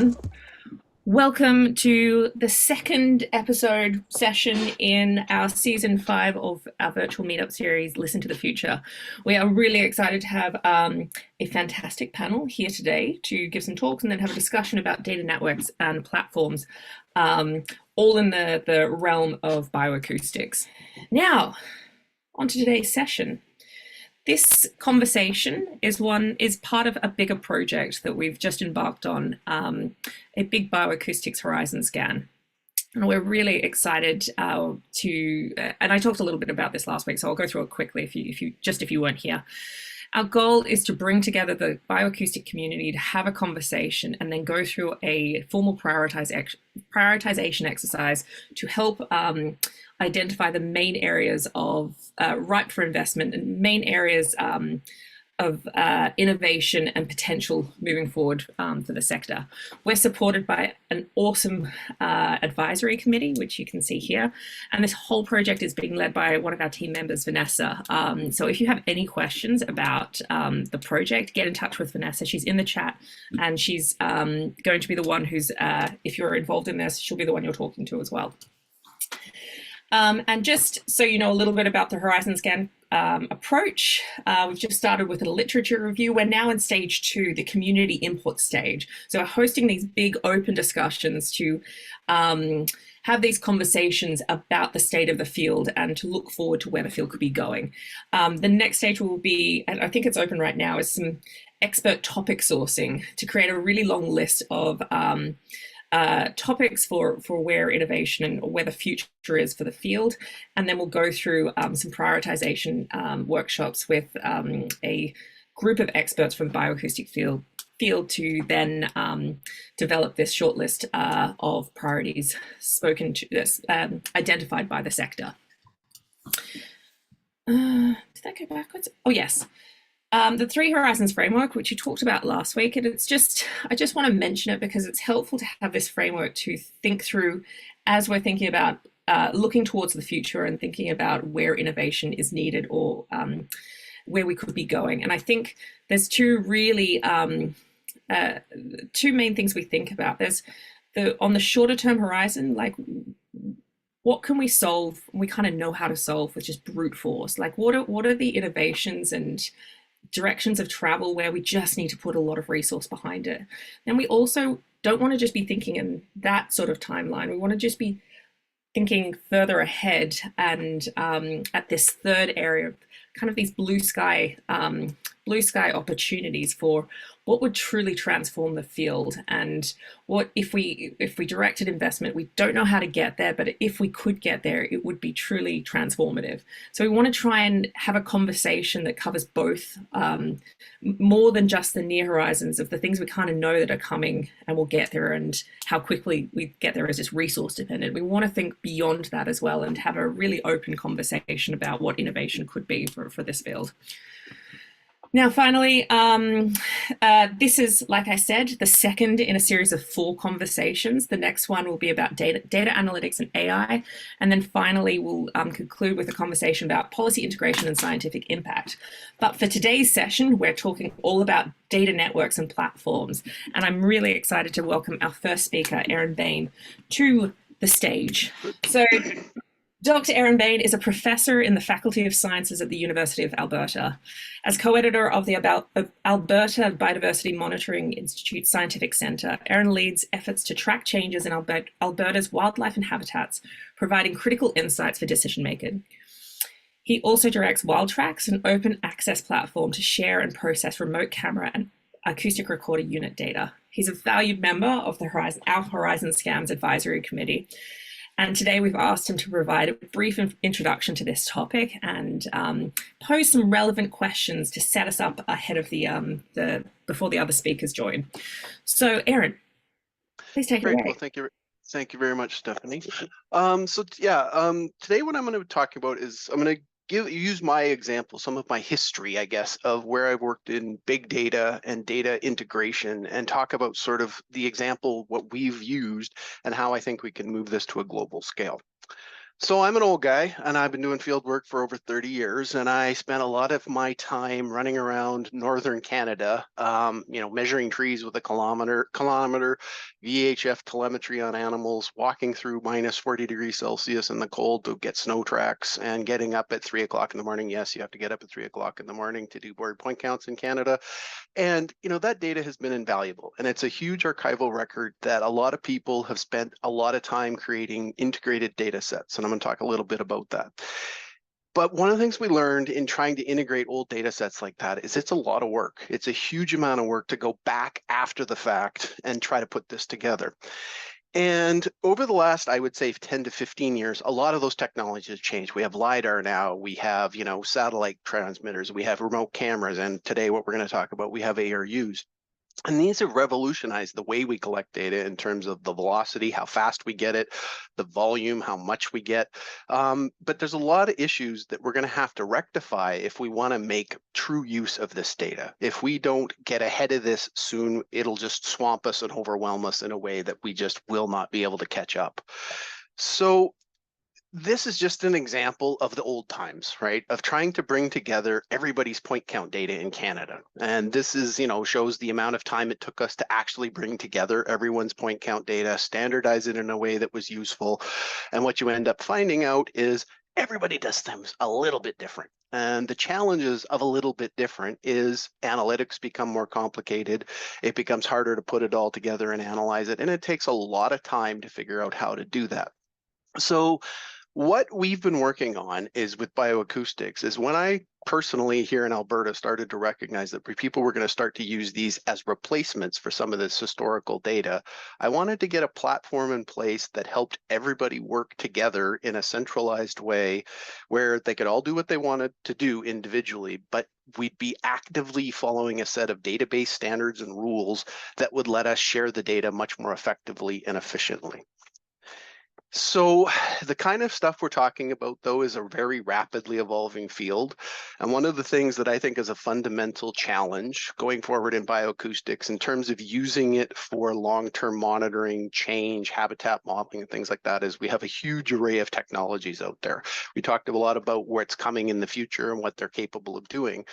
everyone. Welcome to the second episode session in our season 5 of our virtual meetup series, Listen to the Future. We are really excited to have a fantastic panel here today to give some talks and then have a discussion about data networks and platforms, all in the realm of bioacoustics. Now, on to today's session. This conversation is part of a bigger project that we've just embarked on, a big bioacoustics horizon scan. And we're really excited and I talked a little bit about this last week, so I'll go through it quickly if you weren't here. Our goal is to bring together the bioacoustic community to have a conversation and then go through a formal prioritization exercise to help identify the main areas of ripe for investment and main areas of innovation and potential moving forward for the sector. We're supported by an awesome advisory committee, which you can see here. And this whole project is being led by one of our team members, Vanessa. So if you have any questions about the project, get in touch with Vanessa. She's in the chat and she's going to be the one who's, if you're involved in this, she'll be the one you're talking to as well. And just so you know a little bit about the Horizon Scan approach, we've just started with a literature review. We're now in stage 2, the community input stage. So we're hosting these big open discussions to have these conversations about the state of the field and to look forward to where the field could be going. The next stage will be, and I think it's open right now, is some expert topic sourcing to create a really long list of topics for where innovation and where the future is for the field. And then we'll go through some prioritization workshops with a group of experts from the bioacoustic field to then develop this short list of priorities identified by the sector. Did that go backwards? Oh, yes. The 3 Horizons framework, which you talked about last week, and I just want to mention it because it's helpful to have this framework to think through as we're thinking about looking towards the future and thinking about where innovation is needed or where we could be going. And I think there's two main things we think about. There's on the shorter term horizon, like what can we solve? We kind of know how to solve, which is brute force. Like what are the innovations and directions of travel where we just need to put a lot of resource behind it. And we also don't want to just be thinking in that sort of timeline. We want to just be thinking further ahead and at this third area, kind of these blue sky opportunities for what would truly transform the field. And what if we directed investment, we don't know how to get there, but if we could get there, it would be truly transformative. So we want to try and have a conversation that covers both, more than just the near horizons of the things we kind of know that are coming and we'll get there, and how quickly we get there is just resource dependent. We want to think beyond that as well and have a really open conversation about what innovation could be for this field. Now, finally, this is, like I said, the second in a series of 4 conversations. The next one will be about data analytics and AI. And then finally, we'll conclude with a conversation about policy integration and scientific impact. But for today's session, we're talking all about data networks and platforms. And I'm really excited to welcome our first speaker, Erin Bayne, to the stage. So Dr. Erin Bayne is a professor in the Faculty of Sciences at the University of Alberta. As co-editor of the Alberta Biodiversity Monitoring Institute Scientific Centre, Erin leads efforts to track changes in Alberta's wildlife and habitats, providing critical insights for decision-making. He also directs WildTrax, an open access platform to share and process remote camera and acoustic recorder unit data. He's a valued member of our Horizon Scans Advisory Committee. And today we've asked him to provide a brief introduction to this topic and pose some relevant questions to set us up ahead of before the other speakers join. So, Erin, please take it away. Well, thank you very much, Stephanie. Today what I'm going to talk about is I'm going to use my example, some of my history, I guess, of where I've worked in big data and data integration, and talk about sort of the example, what we've used, and how I think we can move this to a global scale. So I'm an old guy and I've been doing field work for over 30 years, and I spent a lot of my time running around northern Canada, measuring trees with a kilometer VHF telemetry on animals, walking through minus 40 degrees Celsius in the cold to get snow tracks, and getting up at 3 o'clock in the morning. Yes, you have to get up at 3 o'clock in the morning to do board point counts in Canada. And that data has been invaluable, and it's a huge archival record that a lot of people have spent a lot of time creating integrated data sets, and I'm going to talk a little bit about that. But one of the things we learned in trying to integrate old data sets like that is it's a lot of work. It's a huge amount of work to go back after the fact and try to put this together. And over the last, I would say 10 to 15 years, a lot of those technologies have changed. We have LiDAR now, we have, satellite transmitters, we have remote cameras, and today what we're going to talk about, we have ARUs. And these have revolutionized the way we collect data in terms of the velocity, how fast we get it, the volume, how much we get. But there's a lot of issues that we're going to have to rectify if we want to make true use of this data. If we don't get ahead of this soon, it'll just swamp us and overwhelm us in a way that we just will not be able to catch up. So this is just an example of the old times, right? Of trying to bring together everybody's point count data in Canada. And this is, shows the amount of time it took us to actually bring together everyone's point count data, standardize it in a way that was useful. And what you end up finding out is everybody does things a little bit different. And the challenges of a little bit different is analytics become more complicated. It becomes harder to put it all together and analyze it. And it takes a lot of time to figure out how to do that. So what we've been working on is with bioacoustics is when I personally here in Alberta started to recognize that people were going to start to use these as replacements for some of this historical data, I wanted to get a platform in place that helped everybody work together in a centralized way where they could all do what they wanted to do individually, but we'd be actively following a set of database standards and rules that would let us share the data much more effectively and efficiently. So the kind of stuff we're talking about, though, is a very rapidly evolving field. And one of the things that I think is a fundamental challenge going forward in bioacoustics in terms of using it for long-term monitoring, change, habitat modeling, and things like that is we have a huge array of technologies out there. We talked a lot about what's coming in the future and what they're capable of doing.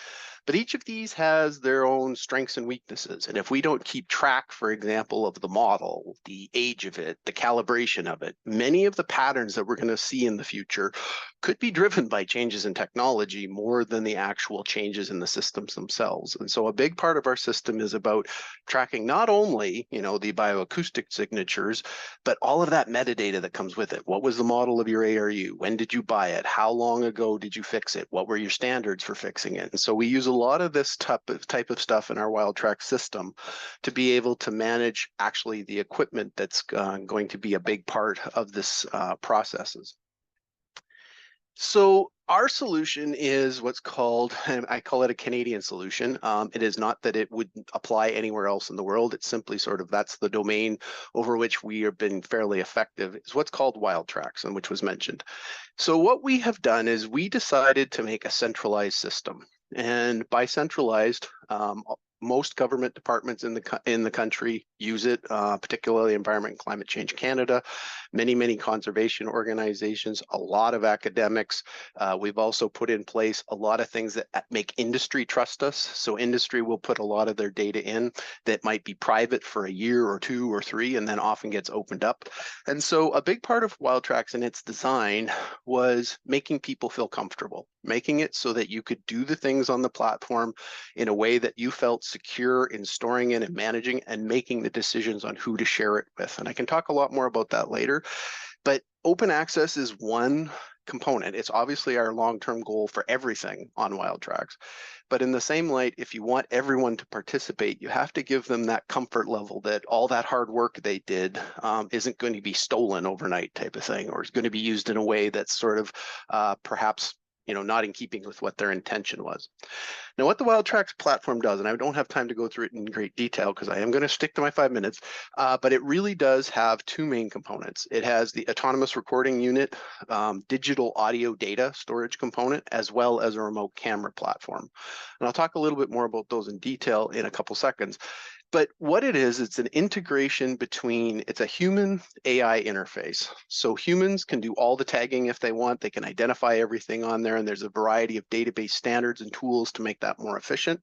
But each of these has their own strengths and weaknesses. And if we don't keep track, for example, of the model, the age of it, the calibration of it, many of the patterns that we're going to see in the future could be driven by changes in technology more than the actual changes in the systems themselves. And so a big part of our system is about tracking not only, the bioacoustic signatures, but all of that metadata that comes with it. What was the model of your ARU? When did you buy it? How long ago did you fix it? What were your standards for fixing it? And so we use a lot of this type of stuff in our WildTrax system to be able to manage actually the equipment that's going to be a big part of this processes. So our solution is what's called, and I call it a Canadian solution. It is not that it would apply anywhere else in the world. It's simply sort of that's the domain over which we have been fairly effective. Is what's called WildTrax, and which was mentioned. So what we have done is we decided to make a centralized system. And by centralized, most government departments in the country use it, particularly Environment and Climate Change Canada, many conservation organizations, a lot of academics. We've also put in place a lot of things that make industry trust us. So industry will put a lot of their data in that might be private for a year or two or three, and then often gets opened up. And so a big part of WildTrax and its design was making people feel comfortable, making it so that you could do the things on the platform in a way that you felt secure in storing it and managing and making the decisions on who to share it with. And I can talk a lot more about that later, but open access is one component. It's obviously our long-term goal for everything on WildTrax. But in the same light, if you want everyone to participate, you have to give them that comfort level that all that hard work they did isn't going to be stolen overnight type of thing, or is going to be used in a way that's sort of perhaps not in keeping with what their intention was. Now, what the WildTrax platform does, and I don't have time to go through it in great detail because I am going to stick to my 5 minutes, but it really does have two main components. It has the autonomous recording unit, digital audio data storage component, as well as a remote camera platform. And I'll talk a little bit more about those in detail in a couple seconds. But what it is, it's an integration between, it's a human AI interface. So humans can do all the tagging if they want. They can identify everything on there, and there's a variety of database standards and tools to make that more efficient.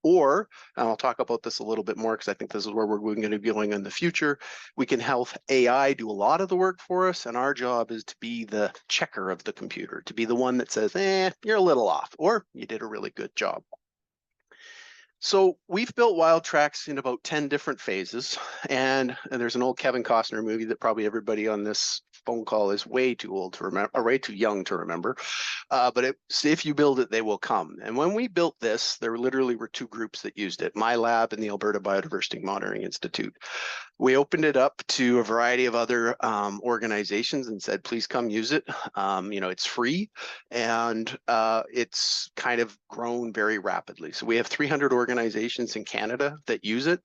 Or, and I'll talk about this a little bit more because I think this is where we're going to be going in the future, we can have AI do a lot of the work for us, and our job is to be the checker of the computer, to be the one that says, you're a little off, or you did a really good job. So we've built WildTrax in about 10 different phases, and there's an old Kevin Costner movie that probably everybody on this phone call is way too old to remember, or way too young to remember. But if you build it, they will come. And when we built this, there literally were two groups that used it, my lab and the Alberta Biodiversity Monitoring Institute. We opened it up to a variety of other organizations and said, please come use it. It's free, and it's kind of grown very rapidly. So we have 300 organizations in Canada that use it,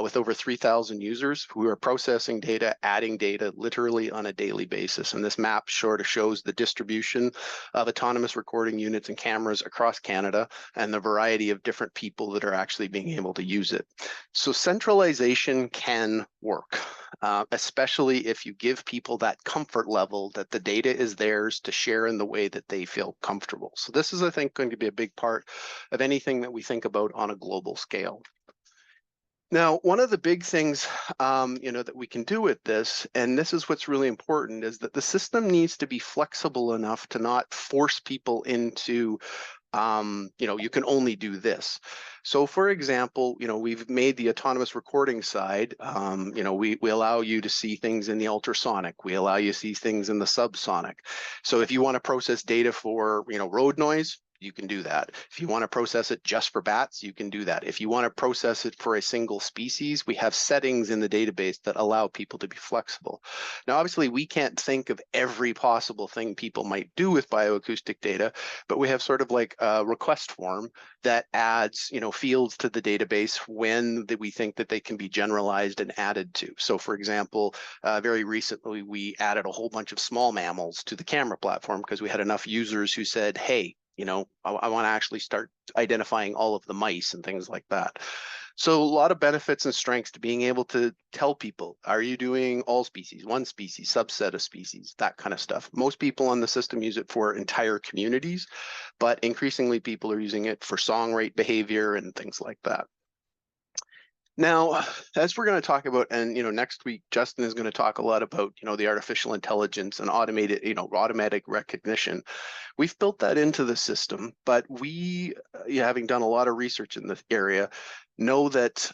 with over 3,000 users who are processing data, adding data literally on a daily basis. And this map sort of shows the distribution of autonomous recording units and cameras across Canada and the variety of different people that are actually being able to use it. So centralization can work, especially if you give people that comfort level that the data is theirs to share in the way that they feel comfortable. So this is, I think, going to be a big part of anything that we think about on a global scale. Now, one of the big things, that we can do with this, and this is what's really important, is that the system needs to be flexible enough to not force people into you can only do this. So for example, we've made the autonomous recording side, we allow you to see things in the ultrasonic, we allow you to see things in the subsonic. So if you want to process data for, road noise, you can do that. If you want to process it just for bats, you can do that. If you want to process it for a single species, we have settings in the database that allow people to be flexible. Now, obviously, we can't think of every possible thing people might do with bioacoustic data, but we have sort of like a request form that adds, fields to the database when we think that they can be generalized and added to. So for example, very recently, we added a whole bunch of small mammals to the camera platform because we had enough users who said, hey, I want to actually start identifying all of the mice and things like that. So a lot of benefits and strengths to being able to tell people, are you doing all species, one species, subset of species, that kind of stuff. Most people on the system use it for entire communities, but increasingly people are using it for song rate behavior and things like that. Now, as we're going to talk about, and next week, Justin is going to talk a lot about, the artificial intelligence and automatic recognition. We've built that into the system, but we, having done a lot of research in this area, know that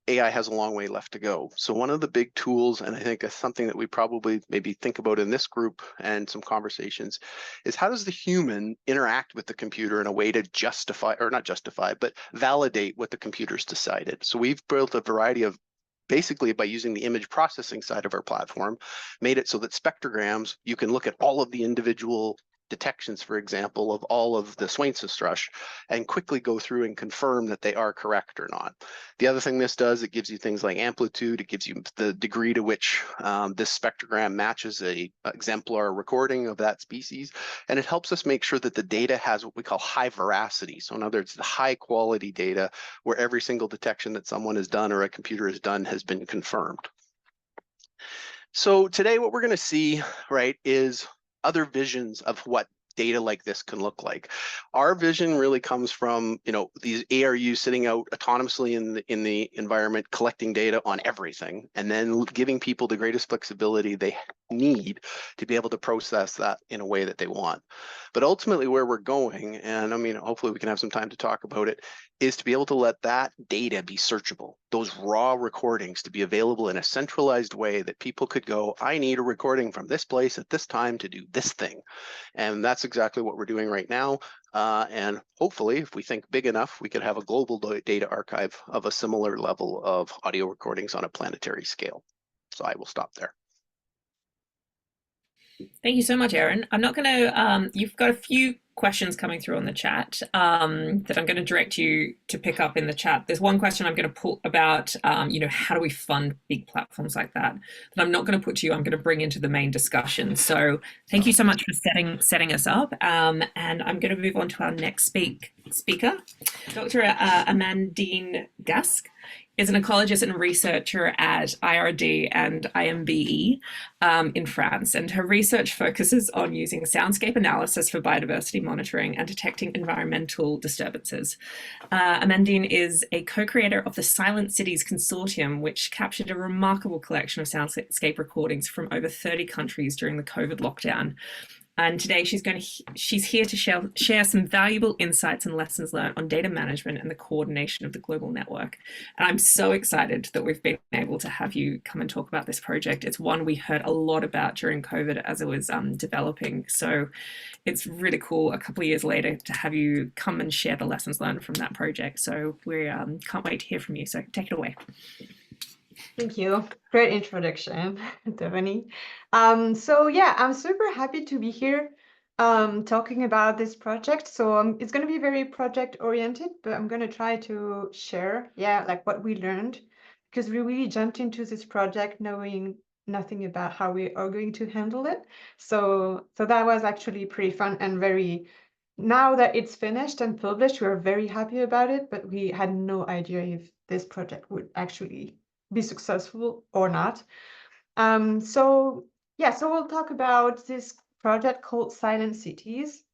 AI has a long way left to go. So one of the big tools, and I think that's something that we probably maybe think about in this group and some conversations, is how does the human interact with the computer in a way to justify, or not justify, but validate what the computer's decided. So we've built a variety of, basically by using the image processing side of our platform, made it so that spectrograms, you can look at all of the individual detections, for example, of all of the Swainson's thrush and quickly go through and confirm that they are correct or not. The other thing this does, it gives you things like amplitude, it gives you the degree to which this spectrogram matches a exemplar recording of that species, and it helps us make sure that the data has what we call high veracity. So in other words, the high quality data where every single detection that someone has done or a computer has done has been confirmed. So today what we're going to see, right, is other visions of what data like this can look like. Our vision really comes from, these ARUs sitting out autonomously in the environment, collecting data on everything, and then giving people the greatest flexibility they need to be able to process that in a way that they want. But ultimately where we're going, and hopefully we can have some time to talk about it, is to be able to let that data be searchable, those raw recordings to be available in a centralized way that people could go, I need a recording from this place at this time to do this thing. And that's exactly what we're doing right now. And hopefully, if we think big enough, we could have a global data archive of a similar level of audio recordings on a planetary scale. So I will stop there. Thank you so much, Erin. I'm not going to, you've got a few questions coming through on the chat that I'm going to direct you to pick up in the chat. There's one question I'm going to put about, how do we fund big platforms like that? That I'm not going to put to you. I'm going to bring into the main discussion. So thank you so much for setting us up. And I'm going to move on to our next speaker, Dr. Amandine Gasc is an ecologist and researcher at IRD and IMBE in France, and her research focuses on using soundscape analysis for biodiversity monitoring and detecting environmental disturbances. Amandine is a co-creator of the Silent Cities Consortium, which captured a remarkable collection of soundscape recordings from over 30 countries during the COVID lockdown. And today she's here to share some valuable insights and lessons learned on data management and the coordination of the global network. And I'm so excited that we've been able to have you come and talk about this project. It's one we heard a lot about during COVID as it was developing. So it's really cool a couple of years later to have you come and share the lessons learned from that project. So we can't wait to hear from you. So take it away. Thank you. Great introduction, Stephanie. So yeah, I'm super happy to be here talking about this project. So it's going to be very project oriented, but I'm going to try to share, like what we learned, because we really jumped into this project knowing nothing about how we are going to handle it. So that was actually pretty fun and very. Now that it's finished and published, we're very happy about it, but we had no idea if this project would actually be successful or not. So we'll talk about this project called Silent Cities.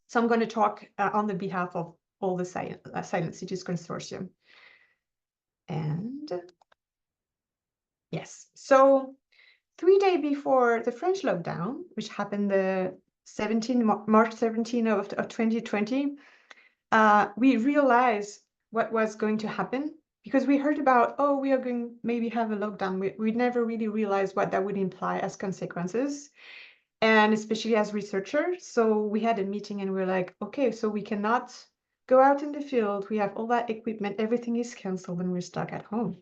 So I'm going to talk on the behalf of all the Silent Cities Consortium. And yes, so 3 days before the French lockdown, which happened the March 17 of 2020, we realized what was going to happen. Because we heard about, we are going maybe have a lockdown. We never really realized what that would imply as consequences, and especially as researchers. So we had a meeting and we're like, okay, so we cannot go out in the field. We have all that equipment. Everything is canceled and we're stuck at home.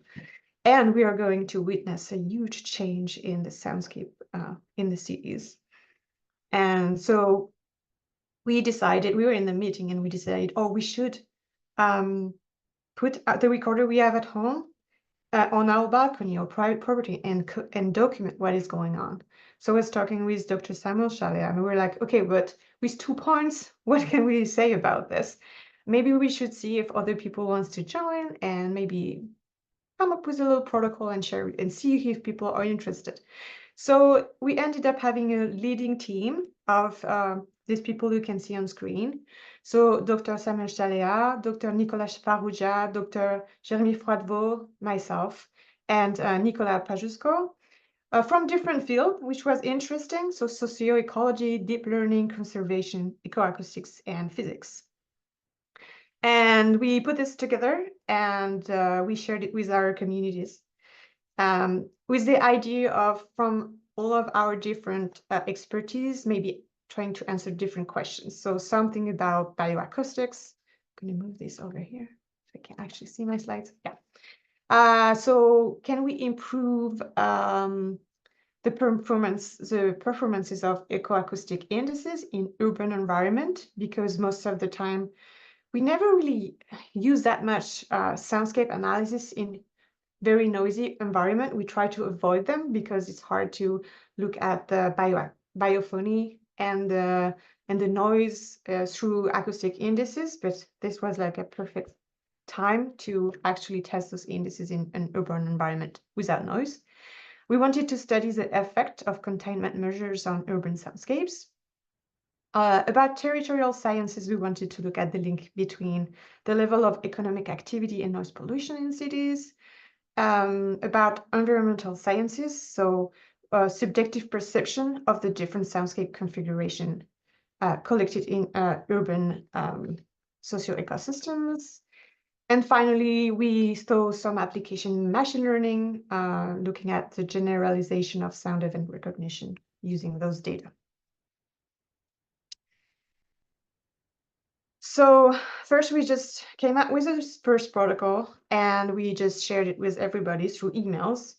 And we are going to witness a huge change in the soundscape in the cities. And so we were in the meeting and we decided, we should put the recorder we have at home on our balcony or private property and document what is going on. So I was talking with Dr. Samuel Chalet and we were like, okay, but with 2 points, what can we say about this? Maybe we should see if other people wants to join and maybe come up with a little protocol and share it and see if people are interested. So we ended up having a leading team of these people you can see on screen. So Dr. Samuel Chalea, Dr. Nicolas Farouja, Dr. Jeremy Froidevaux, myself, and Nicolas Pajusco from different fields, which was interesting. So socioecology, deep learning, conservation, ecoacoustics, and physics. And we put this together and we shared it with our communities. With the idea of, from all of our different expertise, maybe trying to answer different questions. So something about bioacoustics. I'm going to move this over here so I can actually see my slides. Yeah. So can we improve the performances of ecoacoustic indices in urban environment? Because most of the time, we never really use that much soundscape analysis in very noisy environment. We try to avoid them because it's hard to look at the biophony and the noise through acoustic indices, but this was like a perfect time to actually test those indices in an urban environment without noise. We wanted to study the effect of containment measures on urban soundscapes. About territorial sciences, we wanted to look at the link between the level of economic activity and noise pollution in cities. About environmental sciences, so subjective perception of the different soundscape configuration collected in urban socio-ecosystems. And finally, we saw some application in machine learning, looking at the generalization of sound event recognition using those data. So first, we just came up with a first protocol, and we just shared it with everybody through emails.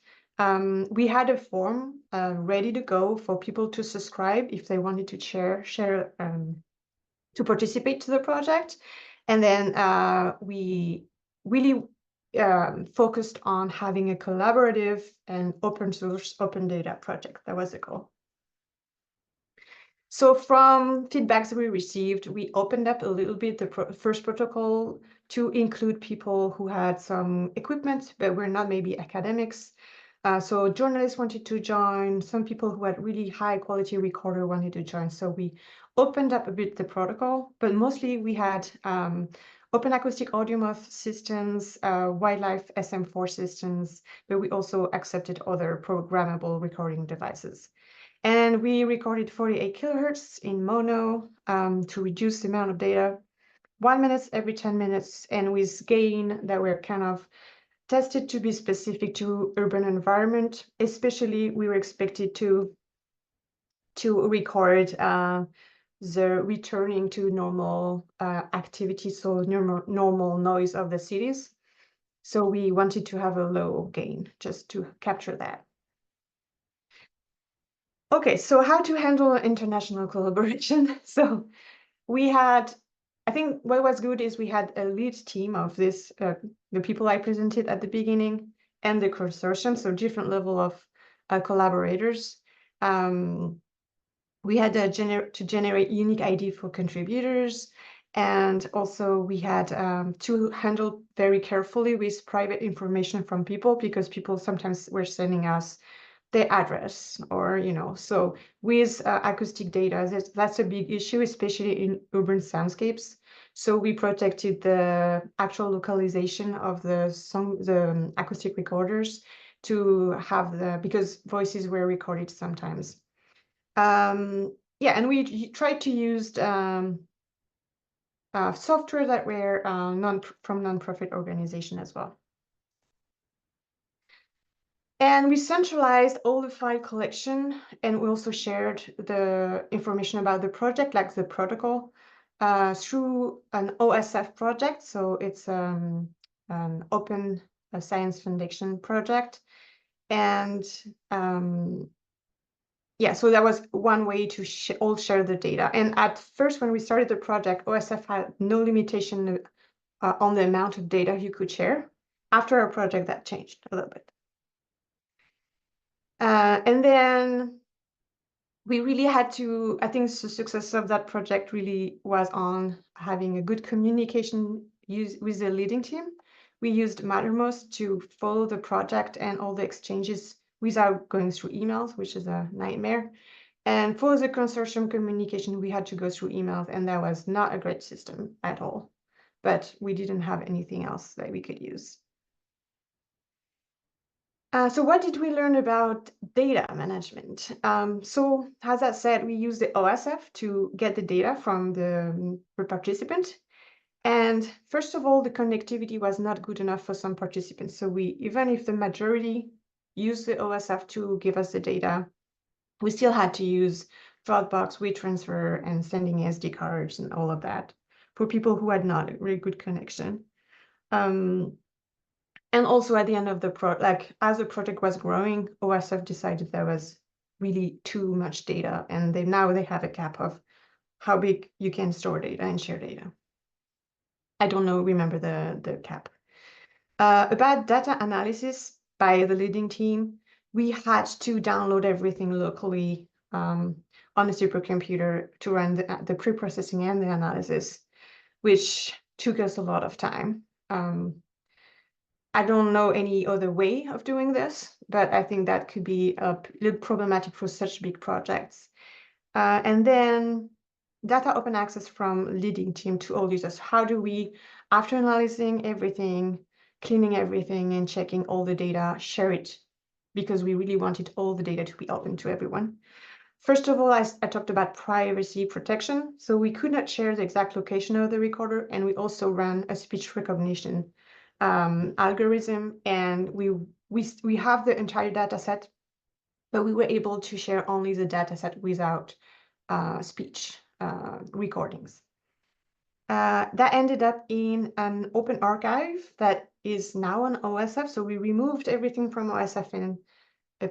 We had a form ready to go for people to subscribe if they wanted to share to participate to the project. And then we really focused on having a collaborative and open source, open data project. That was the goal. So from feedbacks we received, we opened up a little bit the first protocol to include people who had some equipment, but were not maybe academics. So journalists wanted to join, some people who had really high quality recorder wanted to join. So we opened up a bit the protocol, but mostly we had open acoustic audio muff systems, wildlife SM4 systems, but we also accepted other programmable recording devices. And we recorded 48 kilohertz in mono to reduce the amount of data, 1 minute every 10 minutes, and with gain that were kind of tested to be specific to urban environment. Especially, we were expected to record the returning to normal activity, so normal noise of the cities. So we wanted to have a low gain just to capture that. Okay, so how to handle international collaboration? So we had, I think what was good is we had a lead team of this, the people I presented at the beginning and the consortium, so different level of collaborators. We had to generate unique ID for contributors. And also we had to handle very carefully with private information from people, because people sometimes were sending us the address or, so with acoustic data, that's a big issue, especially in urban soundscapes. So we protected the actual localization of the acoustic recorders to have because voices were recorded sometimes. Yeah, and we tried to use software that were from non-profit organization as well. And we centralized all the file collection, and we also shared the information about the project, like the protocol, through an OSF project. So it's an open science foundation project. And yeah, so that was one way to all share the data. And at first, when we started the project, OSF had no limitation on the amount of data you could share. After our project, that changed a little bit. And then we really had to, I think the success of that project really was on having a good communication with the leading team. We used Mattermost to follow the project and all the exchanges without going through emails, which is a nightmare. And for the consortium communication, we had to go through emails, and that was not a great system at all. But we didn't have anything else that we could use. So what did we learn about data management? So as I said, we used the OSF to get the data from the participant. And first of all, the connectivity was not good enough for some participants. So even if the majority used the OSF to give us the data, we still had to use Dropbox, WeTransfer, and sending SD cards and all of that for people who had not a really good connection. And also at the end of the as the project was growing, OSF decided there was really too much data, and now they have a cap of how big you can store data and share data. I don't remember the cap. About data analysis by the leading team, we had to download everything locally on a supercomputer to run the pre-processing and the analysis, which took us a lot of time. I don't know any other way of doing this, but I think that could be a little problematic for such big projects. And then data open access from leading team to all users. How do we, after analyzing everything, cleaning everything and checking all the data, share it? Because we really wanted all the data to be open to everyone. First of all, I talked about privacy protection. So we could not share the exact location of the recorder, and we also ran a speech recognition algorithm, and we have the entire data set, but we were able to share only the data set without speech recordings. That ended up in an open archive that is now on OSF. So we removed everything from OSF and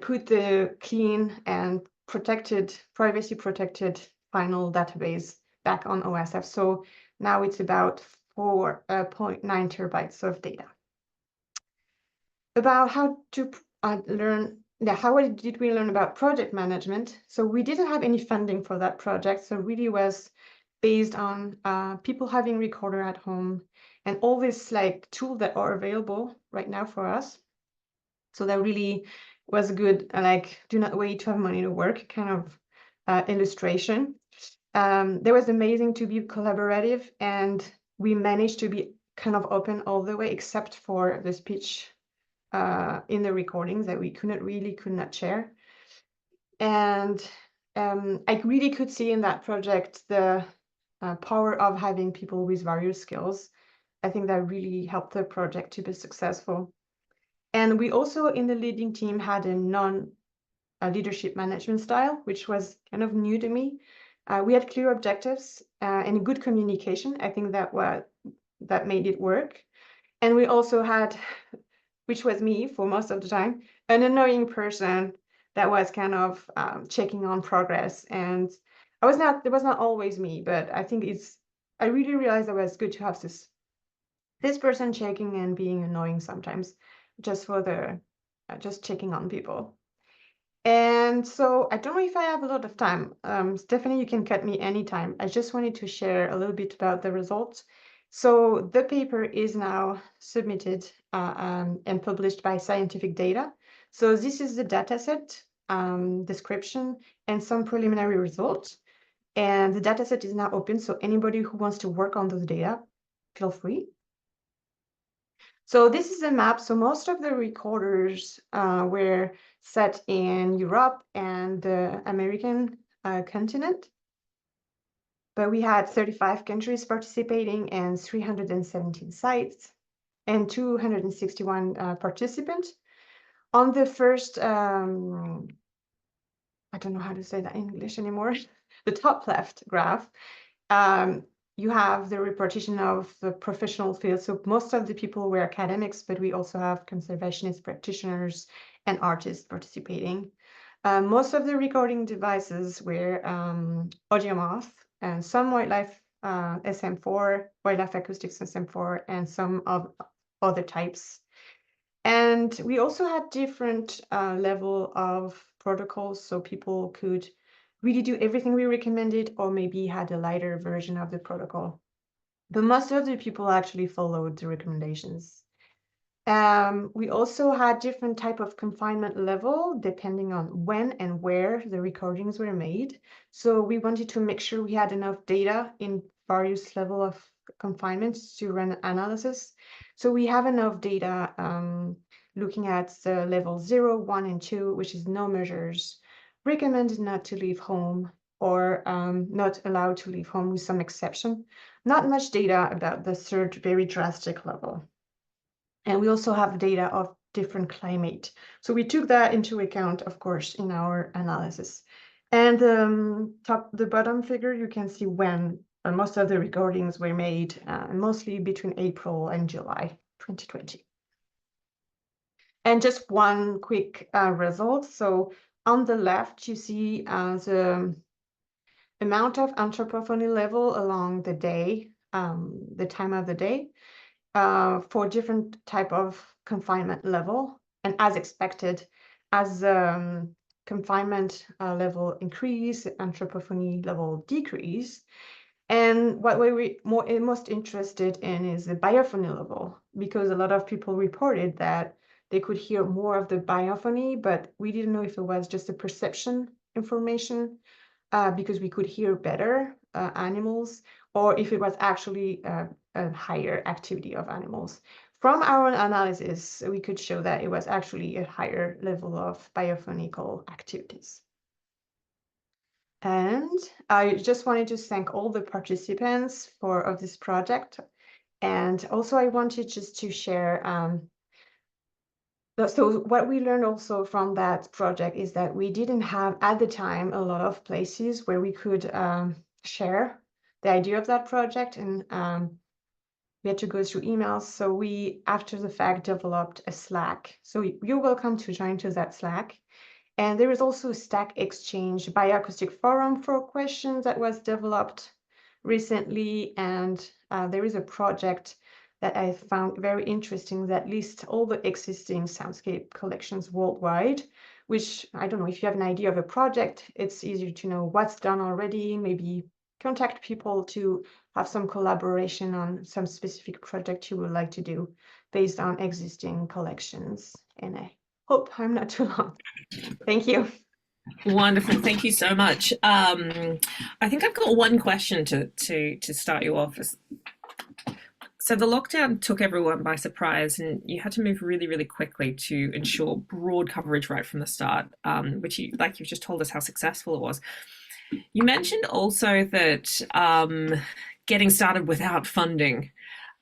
put the clean and protected, privacy protected final database back on OSF. So now it's about 4.9 terabytes of data. About how to how did we learn about project management? So we didn't have any funding for that project. So really was based on people having recorder at home and all these like tools that are available right now for us. So that really was good, like do not wait to have money to work kind of illustration. There was amazing to be collaborative, and we managed to be kind of open all the way except for the speech in the recordings that we could not share. And I really could see in that project the power of having people with various skills. I think that really helped the project to be successful. And we also in the leading team had a non-leadership management style, which was kind of new to me. We had clear objectives and good communication. I think that made it work. And we also had, which was me for most of the time, an annoying person that was kind of checking on progress. And it was not always me, but I think I really realized it was good to have this person checking and being annoying sometimes, just for just checking on people. And so I don't know if I have a lot of time. Stephanie, you can cut me anytime. I just wanted to share a little bit about the results. So the paper is now submitted and published by Scientific Data. So this is the dataset, description, and some preliminary results. And the dataset is now open, so anybody who wants to work on those data, feel free. So this is a map. So most of the recorders were set in Europe and the American continent. But we had 35 countries participating and 317 sites and 261 participants. On the first, I don't know how to say that in English anymore, the top left graph, you have the repartition of the professional field. So most of the people were academics, but we also have conservationists, practitioners, and artists participating. Most of the recording devices were AudioMoth and some wildlife SM4, wildlife acoustics SM4, and some of other types. And we also had different level of protocols, so people could really do everything we recommended, or maybe had a lighter version of the protocol. But most of the people actually followed the recommendations. We also had different type of confinement level depending on when and where the recordings were made. So we wanted to make sure we had enough data in various level of confinement to run analysis. So we have enough data looking at the level 0, 1, and 2, which is no measures, recommended not to leave home, or not allowed to leave home with some exception. Not much data about the third very drastic level. And we also have data of different climate. So we took that into account, of course, in our analysis. And the bottom figure, you can see when most of the recordings were made, mostly between April and July 2020. And just one quick result. So on the left, you see the amount of anthropophony level along the day, the time of the day, for different type of confinement level. And as expected, as confinement level increase, anthropophony level decrease. And what we're most interested in is the biophony level, because a lot of people reported that they could hear more of the biophony, but we didn't know if it was just a perception information, because we could hear better animals, or if it was actually a higher activity of animals. From our analysis, we could show that it was actually a higher level of biophonical activities. And I just wanted to thank all the participants of this project. And also I wanted just to share, so what we learned also from that project is that we didn't have at the time a lot of places where we could share the idea of that project, and we had to go through emails. So we, after the fact, developed a Slack. So you're welcome to join to that Slack. And there is also a Stack Exchange Bioacoustic forum for questions that was developed recently, and there is a project that I found very interesting that lists all the existing soundscape collections worldwide, which I don't know if you have an idea of a project, it's easier to know what's done already, maybe contact people to have some collaboration on some specific project you would like to do based on existing collections. And I hope I'm not too long. Thank you. Wonderful, thank you so much. I think I've got one question to start you off. So the lockdown took everyone by surprise, and you had to move really, really quickly to ensure broad coverage right from the start, which you, like you've just told us how successful it was. You mentioned also that getting started without funding,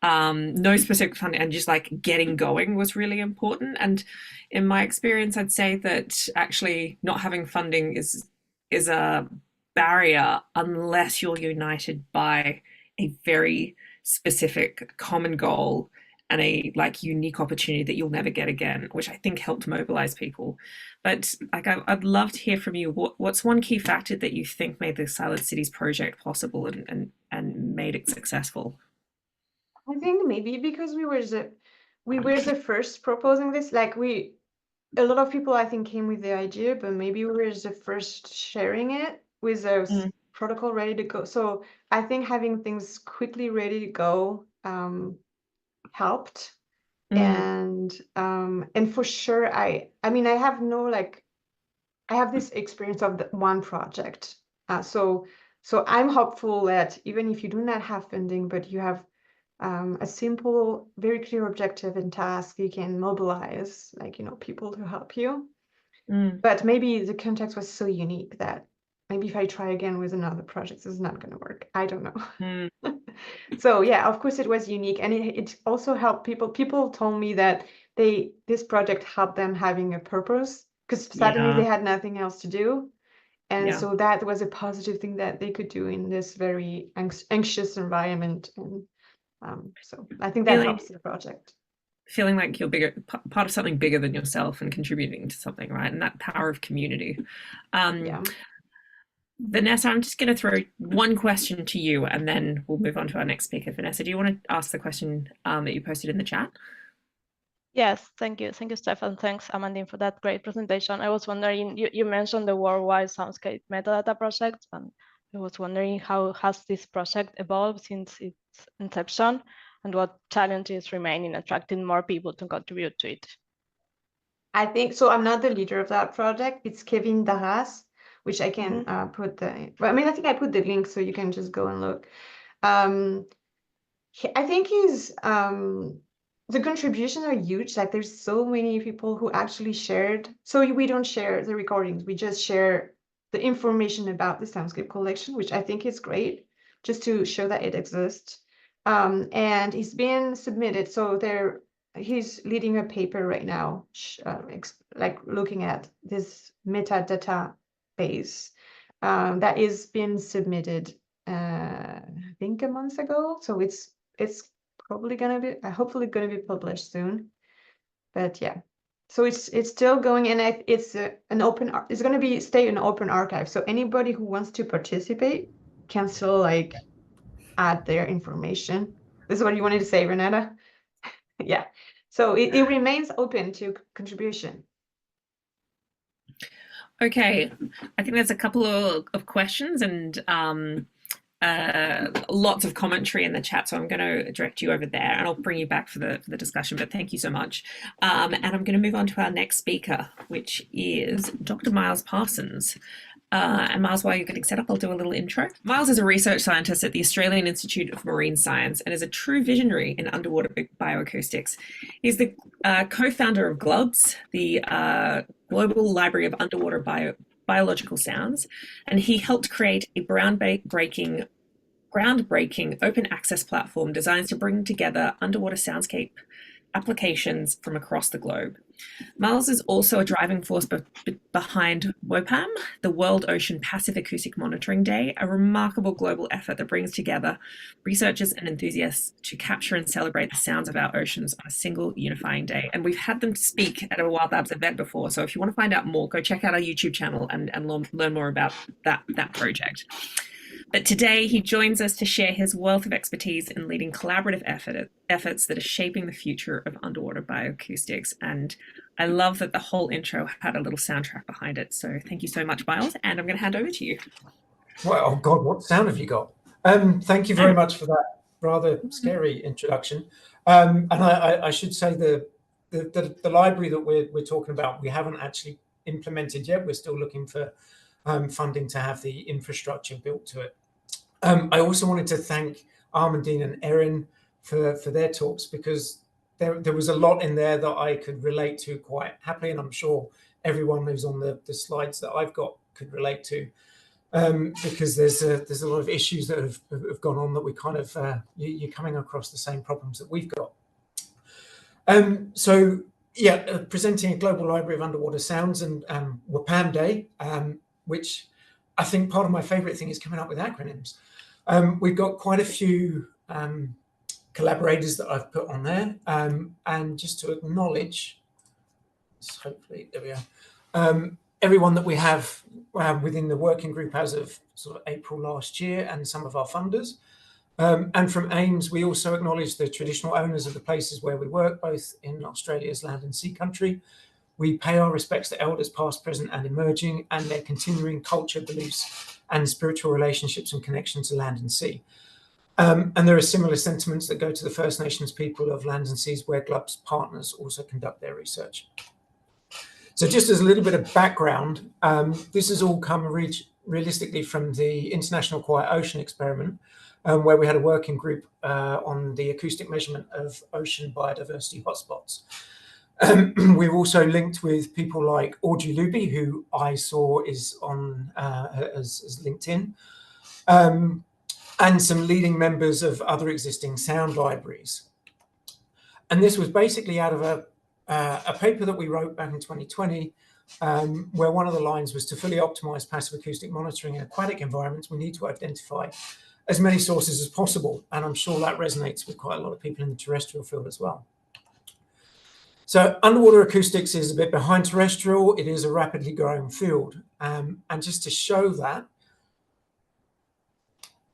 no specific funding, and just like getting going was really important. And in my experience, I'd say that actually not having funding is a barrier unless you're united by a very specific common goal and a like unique opportunity that you'll never get again, which I think helped mobilize people. But like I'd love to hear from you. What's one key factor that you think made the Silent Cities project possible and made it successful? I think maybe because we were the first proposing this. Like a lot of people I think came with the idea, but maybe we were the first sharing it with a protocol ready to go. So I think having things quickly ready to go helped. And for sure, I mean, I have no like, I have this experience of the one project. So I'm hopeful that even if you do not have funding, but you have a simple, very clear objective and task, you can mobilize like, people to help you. But maybe the context was so unique that maybe if I try again with another project, this is not going to work. I don't know. So yeah, of course it was unique, and it also helped people. People told me that this project helped them having a purpose because suddenly they had nothing else to do. And so that was a positive thing that they could do in this very anxious environment. And so I think that helps the project. Feeling like you're part of something bigger than yourself and contributing to something, right? And that power of community. Vanessa, I'm just going to throw one question to you and then we'll move on to our next speaker. Vanessa, do you want to ask the question that you posted in the chat? Yes, thank you. Thank you, Stefan. Thanks, Amandine, for that great presentation. I was wondering, you mentioned the worldwide soundscape metadata project, and I was wondering how has this project evolved since its inception and what challenges remain in attracting more people to contribute to it? I think, so I'm not the leader of that project. It's Kevin Darras, which I can put the, well, I mean, I think I put the link so you can just go and look. I think the contributions are huge. Like there's so many people who actually shared. So we don't share the recordings. We just share the information about the soundscape collection, which I think is great, just to show that it exists. And it's been submitted. So he's leading a paper right now, like looking at this metadata base that is been submitted, I think a month ago. So it's probably gonna be, hopefully gonna be published soon. But yeah, so it's still going, and it's an open. It's gonna stay an open archive. So anybody who wants to participate can still like add their information. This is what you wanted to say, Renata? Yeah. So it remains open to contribution. Okay, I think there's a couple of questions and lots of commentary in the chat, so I'm going to direct you over there and I'll bring you back for the discussion, but thank you so much. And I'm going to move on to our next speaker, which is Dr. Miles Parsons. And Miles, while you're getting set up, I'll do a little intro. Miles is a research scientist at the Australian Institute of Marine Science and is a true visionary in underwater bioacoustics. He's the co-founder of WILDLABS, the Global Library of Underwater Biological Sounds, and he helped create a groundbreaking open access platform designed to bring together underwater soundscape applications from across the globe. Miles is also a driving force behind WOPAM, the World Ocean Passive Acoustic Monitoring Day, a remarkable global effort that brings together researchers and enthusiasts to capture and celebrate the sounds of our oceans on a single unifying day. And we've had them speak at a Wild Labs event before, so if you want to find out more, go check out our YouTube channel and learn more about that project. But today he joins us to share his wealth of expertise in leading collaborative efforts that are shaping the future of underwater bioacoustics. And I love that the whole intro had a little soundtrack behind it. So thank you so much, Miles. And I'm going to hand over to you. Well, oh God, what sound have you got? Thank you very much for that rather scary introduction. And I should say the library that we're talking about, we haven't actually implemented yet. We're still looking for funding to have the infrastructure built to it. I also wanted to thank Amandine and Erin for their talks, because there was a lot in there that I could relate to quite happily, and I'm sure everyone who's on the slides that I've got could relate to, because there's a lot of issues that have gone on that we kind of you're coming across the same problems that we've got. So yeah, presenting a global library of underwater sounds, and WPAM Day, which I think part of my favorite thing is coming up with acronyms. We've got quite a few collaborators that I've put on there, and just to acknowledge, hopefully, there we are, everyone that we have within the working group as of sort of April last year, and some of our funders. And from AIMS, we also acknowledge the traditional owners of the places where we work, both in Australia's land and sea country. We pay our respects to elders past, present and emerging, and their continuing culture, beliefs and spiritual relationships and connection to land and sea. And there are similar sentiments that go to the First Nations people of lands and seas where WILDLABS partners also conduct their research. So just as a little bit of background, this has all come realistically from the International Quiet Ocean Experiment, where we had a working group on the acoustic measurement of ocean biodiversity hotspots. We've also linked with people like Audrey Luby, who I saw is on as LinkedIn, and some leading members of other existing sound libraries. And this was basically out of a paper that we wrote back in 2020, where one of the lines was, to fully optimize passive acoustic monitoring in aquatic environments, we need to identify as many sources as possible. And I'm sure that resonates with quite a lot of people in the terrestrial field as well. So underwater acoustics is a bit behind terrestrial. It is a rapidly growing field. And just to show that,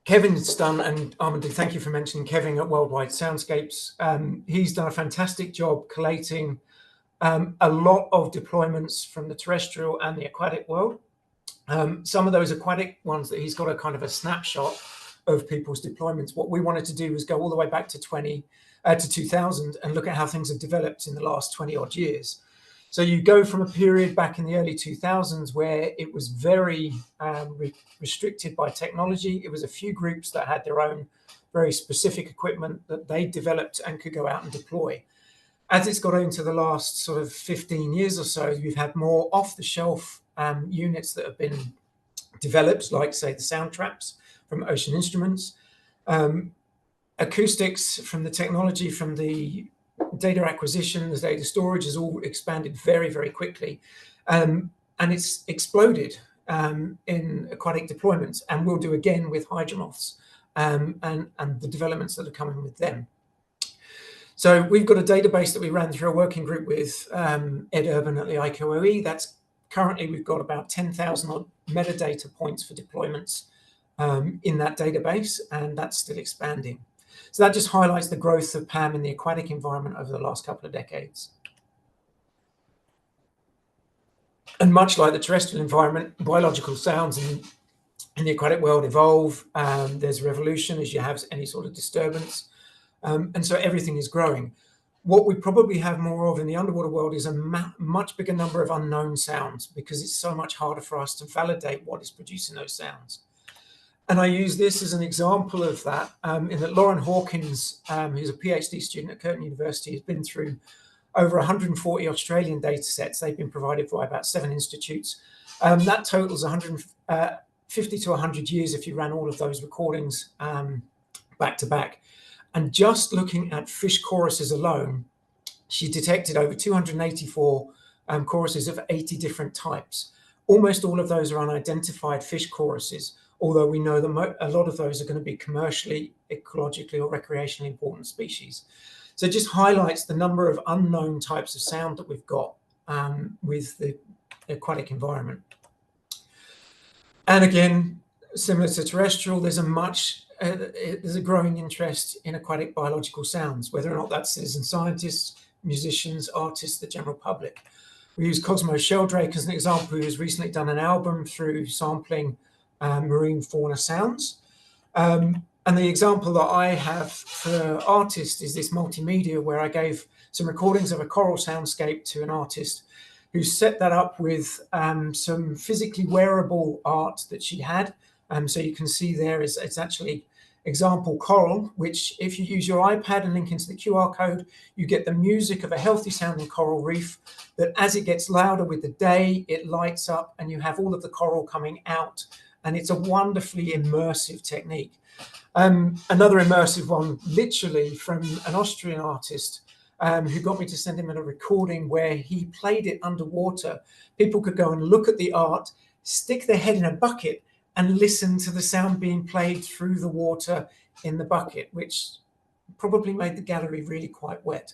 Kevin's done, and Amandine, thank you for mentioning Kevin at Worldwide Soundscapes. He's done a fantastic job collating a lot of deployments from the terrestrial and the aquatic world. Some of those aquatic ones that he's got a kind of a snapshot of people's deployments. What we wanted to do was go all the way back to 2000 and look at how things have developed in the last 20 odd years. So you go from a period back in the early 2000s where it was very restricted by technology. It was a few groups that had their own very specific equipment that they developed and could go out and deploy. As it's got into the last sort of 15 years or so, you've had more off-the-shelf units that have been developed, like, say, the sound traps from Ocean Instruments. Acoustics from the technology, from the data acquisition, the data storage has all expanded very, very quickly. And it's exploded in aquatic deployments, and will do again with hydromoths and the developments that are coming with them. So we've got a database that we ran through a working group with Ed Urban at the ICOE. That's currently, we've got about 10,000 odd metadata points for deployments in that database, and that's still expanding. So that just highlights the growth of PAM in the aquatic environment over the last couple of decades. And much like the terrestrial environment, biological sounds in the aquatic world evolve. There's revolution as you have any sort of disturbance. And so everything is growing. What we probably have more of in the underwater world is a much bigger number of unknown sounds, because it's so much harder for us to validate what is producing those sounds. And I use this as an example of that, in that Lauren Hawkins, who's a PhD student at Curtin University, has been through over 140 Australian data sets. They've been provided by about 7 institutes. That totals 150 to 100 years if you ran all of those recordings back to back. And just looking at fish choruses alone, she detected over 284 choruses of 80 different types. Almost all of those are unidentified fish choruses, although we know that a lot of those are going to be commercially, ecologically or recreationally important species. So it just highlights the number of unknown types of sound that we've got with the aquatic environment. And again, similar to terrestrial, there's a growing interest in aquatic biological sounds, whether or not that's citizen scientists, musicians, artists, the general public. We use Cosmo Sheldrake as an example, who has recently done an album through sampling marine fauna sounds. And the example that I have for artists is this multimedia, where I gave some recordings of a coral soundscape to an artist who set that up with some physically wearable art that she had. So you can see there is, it's actually example coral, which if you use your iPad and link into the QR code, you get the music of a healthy sounding coral reef that as it gets louder with the day, it lights up and you have all of the coral coming out. And it's a wonderfully immersive technique. Another immersive one, literally from an Austrian artist who got me to send him a recording where he played it underwater. People could go and look at the art, stick their head in a bucket and listen to the sound being played through the water in the bucket, which probably made the gallery really quite wet.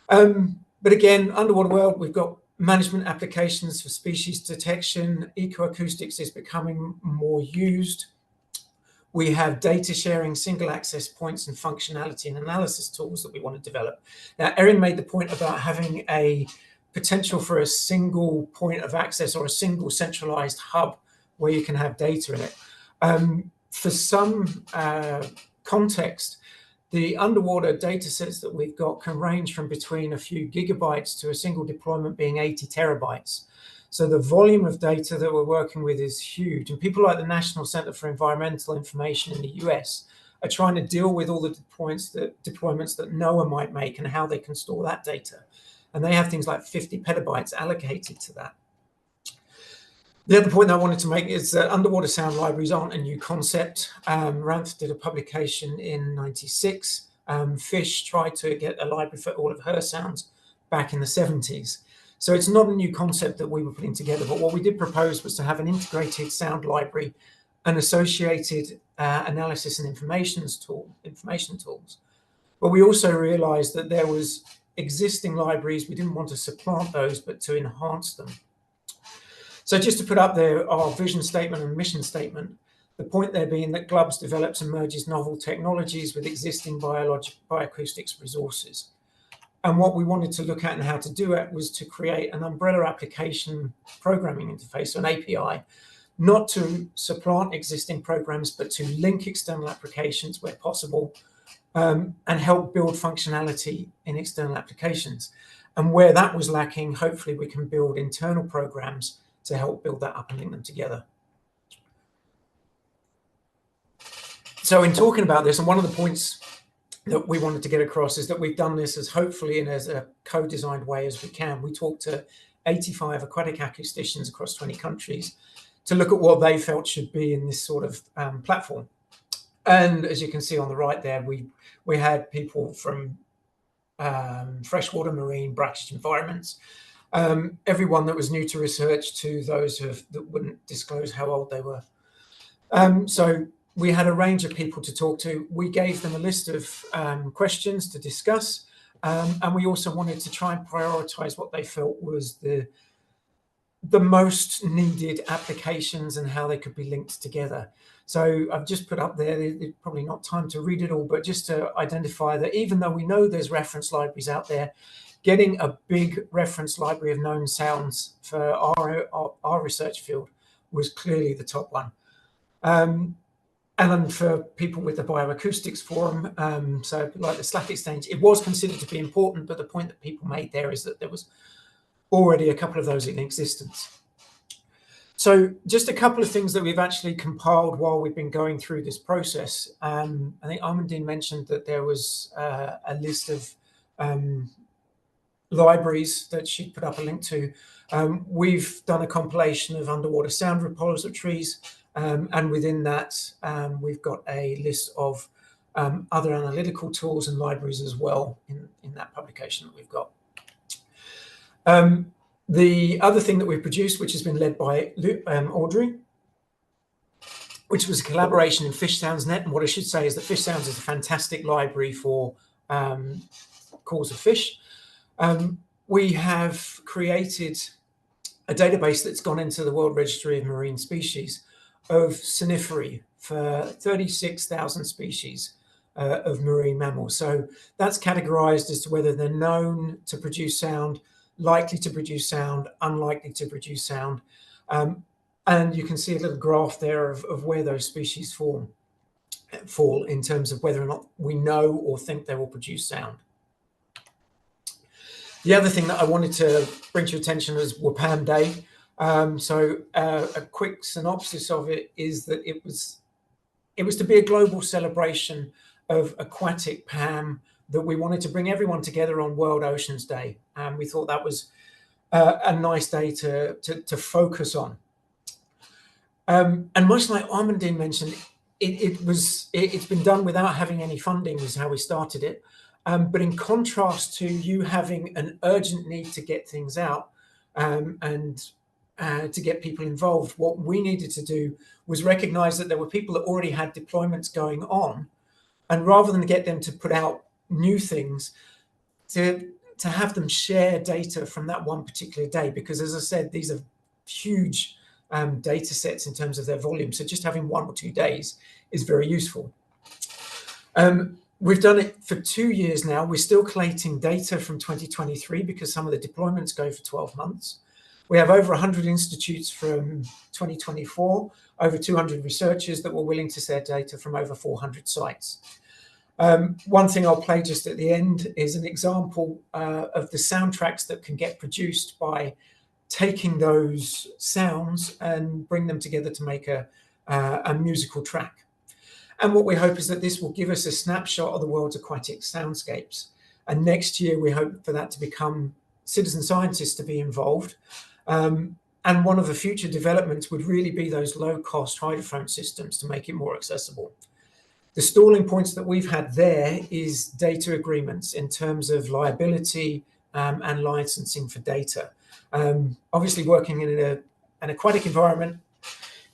But again, underwater world, we've got management applications for species detection. Ecoacoustics is becoming more used. We have data sharing, single access points and functionality and analysis tools that we want to develop. Now, Erin made the point about having a potential for a single point of access or a single centralized hub where you can have data in it. For some context, the underwater data sets that we've got can range from between a few gigabytes to a single deployment being 80 terabytes. So the volume of data that we're working with is huge. And people like the National Center for Environmental Information in the US are trying to deal with all the deployments that NOAA might make and how they can store that data. And they have things like 50 petabytes allocated to that. The other point I wanted to make is that underwater sound libraries aren't a new concept. Ranth did a publication in '96. Fish tried to get a library for all of her sounds back in the 70s. So it's not a new concept that we were putting together, but what we did propose was to have an integrated sound library and associated analysis and information tools. But we also realized that there was existing libraries. We didn't want to supplant those, but to enhance them. So just to put up there our vision statement and mission statement, the point there being that WildLabs develops and merges novel technologies with existing bioacoustics resources. And what we wanted to look at and how to do it was to create an umbrella application programming interface, so an API, not to supplant existing programs, but to link external applications where possible and help build functionality in external applications. And where that was lacking, hopefully we can build internal programs to help build that up and link them together. So in talking about this, and one of the points that we wanted to get across is that we've done this as hopefully in as a co-designed way as we can. We talked to 85 aquatic acousticians across 20 countries to look at what they felt should be in this sort of platform. And as you can see on the right there, we had people from freshwater, marine, brackish environments, everyone that was new to research to those that wouldn't disclose how old they were. So we had a range of people to talk to. We gave them a list of questions to discuss, and we also wanted to try and prioritize what they felt was the most needed applications and how they could be linked together. So I've just put up there, there's probably not time to read it all, but just to identify that even though we know there's reference libraries out there, getting a big reference library of known sounds for our research field was clearly the top one. And for people with the Bioacoustics Forum, so like the Slack Exchange, it was considered to be important, but the point that people made there is that there was already a couple of those in existence. So just a couple of things that we've actually compiled while we've been going through this process. I think Amandine mentioned that there was a list of libraries that she put up a link to. We've done a compilation of underwater sound repositories, and within that, we've got a list of other analytical tools and libraries as well in that publication that we've got. The other thing that we've produced, which has been led by Audrey, which was a collaboration in Fish Sounds.NET. And what I should say is that Fish Sounds is a fantastic library for calls of fish. We have created a database that's gone into the World Registry of Marine Species of conifery for 36,000 species of marine mammals. So that's categorized as to whether they're known to produce sound, likely to produce sound, unlikely to produce sound. And you can see a little graph there of where those species fall in terms of whether or not we know or think they will produce sound. The other thing that I wanted to bring to your attention is WPAM Day. A quick synopsis of it is that it was to be a global celebration of aquatic PAM, that we wanted to bring everyone together on World Oceans Day. And we thought that was a nice day to focus on. And much like Amandine mentioned, it's been done without having any funding, is how we started it. But in contrast to you having an urgent need to get things out and to get people involved, what we needed to do was recognize that there were people that already had deployments going on, and rather than get them to put out new things, to have them share data from that one particular day, because as I said, these are huge data sets in terms of their volume. So just having 1 or 2 days is very useful. We've done it for 2 years now. We're still collating data from 2023 because some of the deployments go for 12 months. We have over 100 institutes from 2024, over 200 researchers that were willing to share data from over 400 sites. One thing I'll play just at the end is an example of the soundtracks that can get produced by taking those sounds and bring them together to make a musical track. And what we hope is that this will give us a snapshot of the world's aquatic soundscapes. And next year, we hope for that to become citizen scientists to be involved. And one of the future developments would really be those low-cost hydrophone systems to make it more accessible. The stalling points that we've had there is data agreements in terms of liability and licensing for data. Obviously, working in an aquatic environment,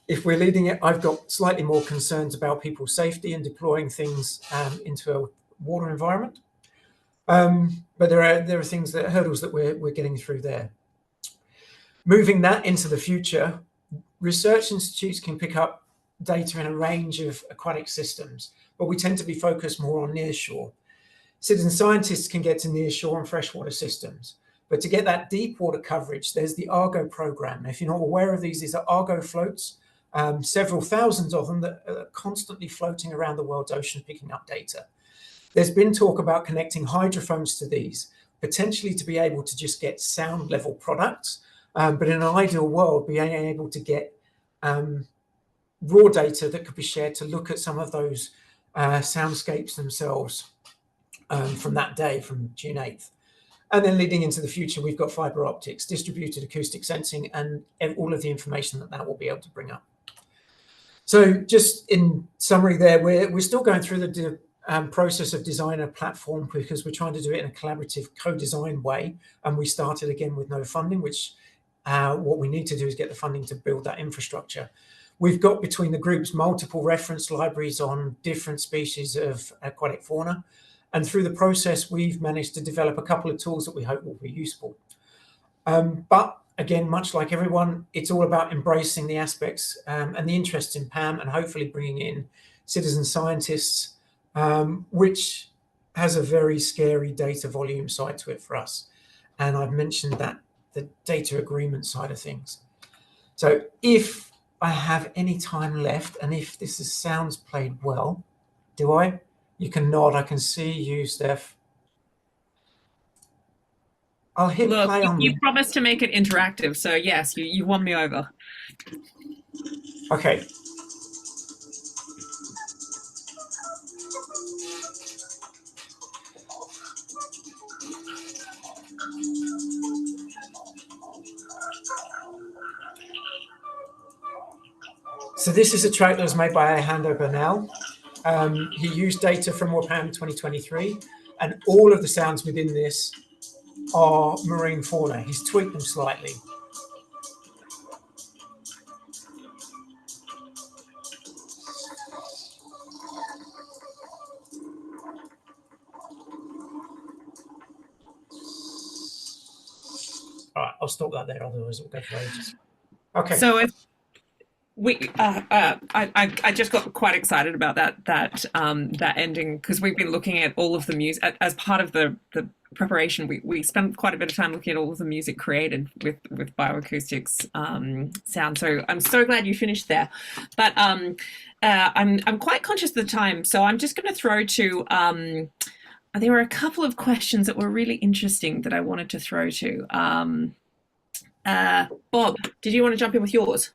if we're leading it, I've got slightly more concerns about people's safety and deploying things into a water environment. But there are hurdles that we're getting through there. Moving that into the future, research institutes can pick up data in a range of aquatic systems, but we tend to be focused more on nearshore. Citizen scientists can get to nearshore and freshwater systems, but to get that deep water coverage, there's the Argo program. If you're not aware of these are Argo floats, several thousands of them that are constantly floating around the world's ocean picking up data. There's been talk about connecting hydrophones to these, potentially to be able to just get sound level products, but in an ideal world, being able to get raw data that could be shared to look at some of those soundscapes themselves from that day, from June 8th. And then leading into the future, we've got fiber optics, distributed acoustic sensing, and all of the information that will be able to bring up. So just in summary there, we're still going through the process of designing a platform because we're trying to do it in a collaborative co-design way. And we started again with no funding, which what we need to do is get the funding to build that infrastructure. We've got between the groups multiple reference libraries on different species of aquatic fauna. And through the process, we've managed to develop a couple of tools that we hope will be useful. But again, much like everyone, it's all about embracing the aspects and the interests in PAM and hopefully bringing in citizen scientists, which has a very scary data volume side to it for us. And I've mentioned that, the data agreement side of things. So if I have any time left, and if this sounds played well, do I? You can nod. I can see you, Steph. I'll hit play on. You promised to make it interactive, so yes, you won me over. Okay. So this is a track that was made by Alejandro Bernal. He used data from WPAM 2023, and all of the sounds within this are marine fauna. He's tweaked them slightly. All right, I'll stop that there, otherwise it'll go for ages. Okay. So I just got quite excited about that ending, because we've been looking at all of the music as part of the preparation. We spent quite a bit of time looking at all of the music created with Bioacoustics sound. So I'm so glad you finished there. But I'm quite conscious of the time, so I'm just going to throw to. There were a couple of questions that were really interesting that I wanted to throw to. Bob, did you want to jump in with yours?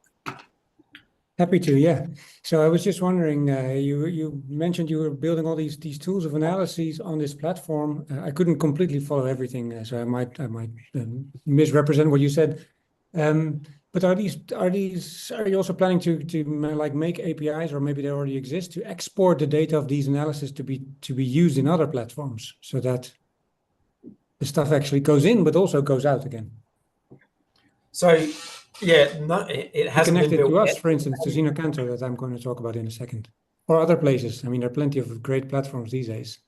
Happy to, yeah. So I was just wondering, you mentioned you were building all these tools of analyses on this platform. I couldn't completely follow everything, so I might misrepresent what you said. But are you also planning to like make APIs, or maybe they already exist, to export the data of these analyses to be used in other platforms, so that the stuff actually goes in but also goes out again? So yeah, it hasn't been built to us, yet. for instance, to Xeno-canto, that I'm going to talk about in a second, or other places. I mean, there are plenty of great platforms these days.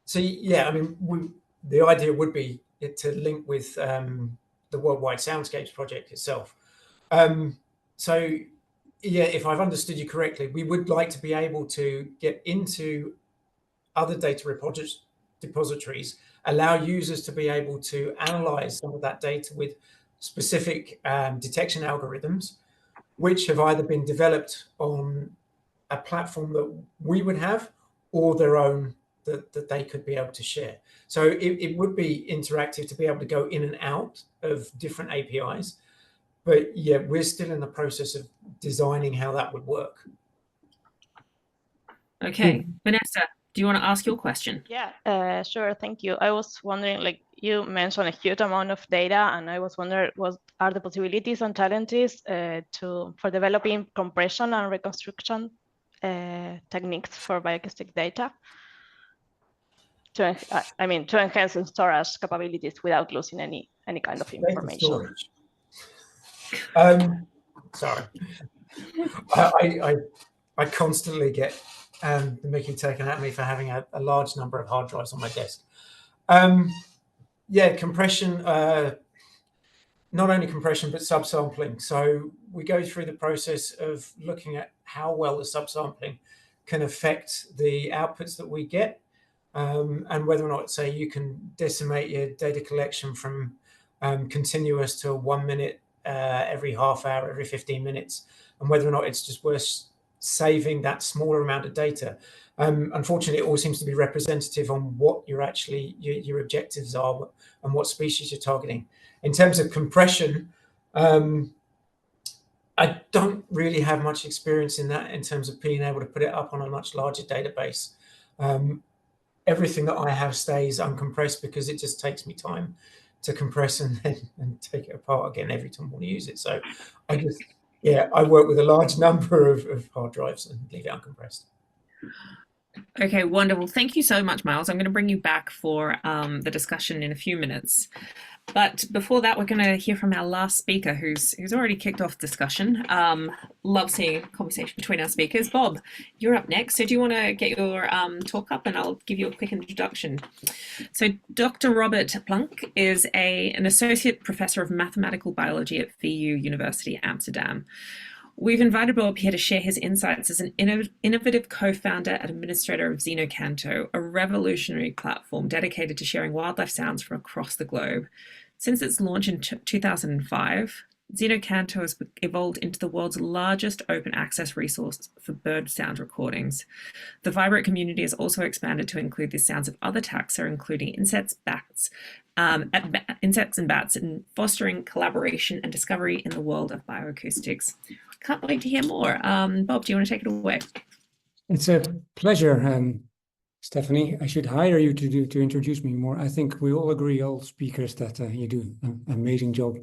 So yeah, I mean, the idea would be to link with the Worldwide Soundscapes project itself. So yeah, if I've understood you correctly, we would like to be able to get into other data repositories, allow users to be able to analyze some of that data with specific detection algorithms, which have either been developed on a platform that we would have, or their own that they could be able to share. So it would be interactive to be able to go in and out of different APIs. But yeah, we're still in the process of designing how that would work. Okay, Vanessa, do you want to ask your question? Yeah, sure. Thank you. I was wondering, like you mentioned a huge amount of data, and I was wondering what are the possibilities and challenges for developing compression and reconstruction techniques for bioacoustic data to enhance storage capabilities without losing any kind of information. Sorry, I constantly get the mickey taken at me for having a large number of hard drives on my desk. Yeah, compression, not only compression, but subsampling. So we go through the process of looking at how well the subsampling can affect the outputs that we get, and whether or not, say, you can decimate your data collection from continuous to 1 minute every half hour, every 15 minutes, and whether or not it's just worth saving that smaller amount of data. Unfortunately, it all seems to be representative on what you're actually, your objectives are and what species you're targeting. In terms of compression, I don't really have much experience in that in terms of being able to put it up on a much larger database. Everything that I have stays uncompressed because it just takes me time to compress and take it apart again every time I want to use it. So I work with a large number of hard drives and leave it uncompressed. Okay, wonderful. Thank you so much, Miles. I'm going to bring you back for the discussion in a few minutes. But before that, we're going to hear from our last speaker, who's already kicked off discussion. Love seeing a conversation between our speakers. Bob, you're up next. So do you want to get your talk up, and I'll give you a quick introduction. So Dr. Robert Planqué is an associate professor of mathematical biology at VU University, Amsterdam. We've invited Bob here to share his insights as an innovative co-founder and administrator of Xeno-canto, a revolutionary platform dedicated to sharing wildlife sounds from across the globe. Since its launch in 2005, Xeno-canto has evolved into the world's largest open access resource for bird sound recordings. The vibrant community has also expanded to include the sounds of other taxa, including insects, insects and bats, and fostering collaboration and discovery in the world of bioacoustics. Can't wait to hear more. Bob, do you want to take it away? It's a pleasure, Stephanie. I should hire you to introduce me more. I think we all agree, all speakers, that you do an amazing job.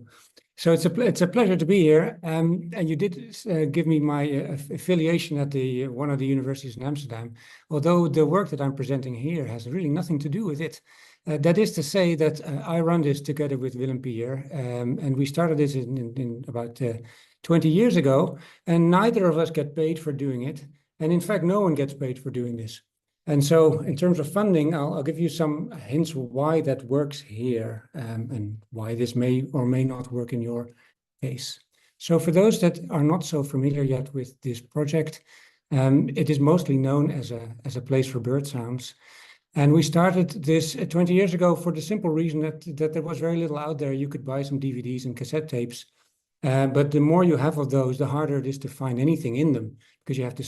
So it's a pleasure to be here. And you did give me my affiliation at one of the universities in Amsterdam, although the work that I'm presenting here has really nothing to do with it. That is to say that I run this together with Willem Pierre, and we started this in about 20 years ago, and neither of us get paid for doing it. And in fact, no one gets paid for doing this. And so in terms of funding, I'll give you some hints why that works here, and why this may or may not work in your case. So for those that are not so familiar yet with this project, it is mostly known as a place for bird sounds. And we started this 20 years ago for the simple reason that there was very little out there. You could buy some DVDs and cassette tapes, but the more you have of those, the harder it is to find anything in them, because you have to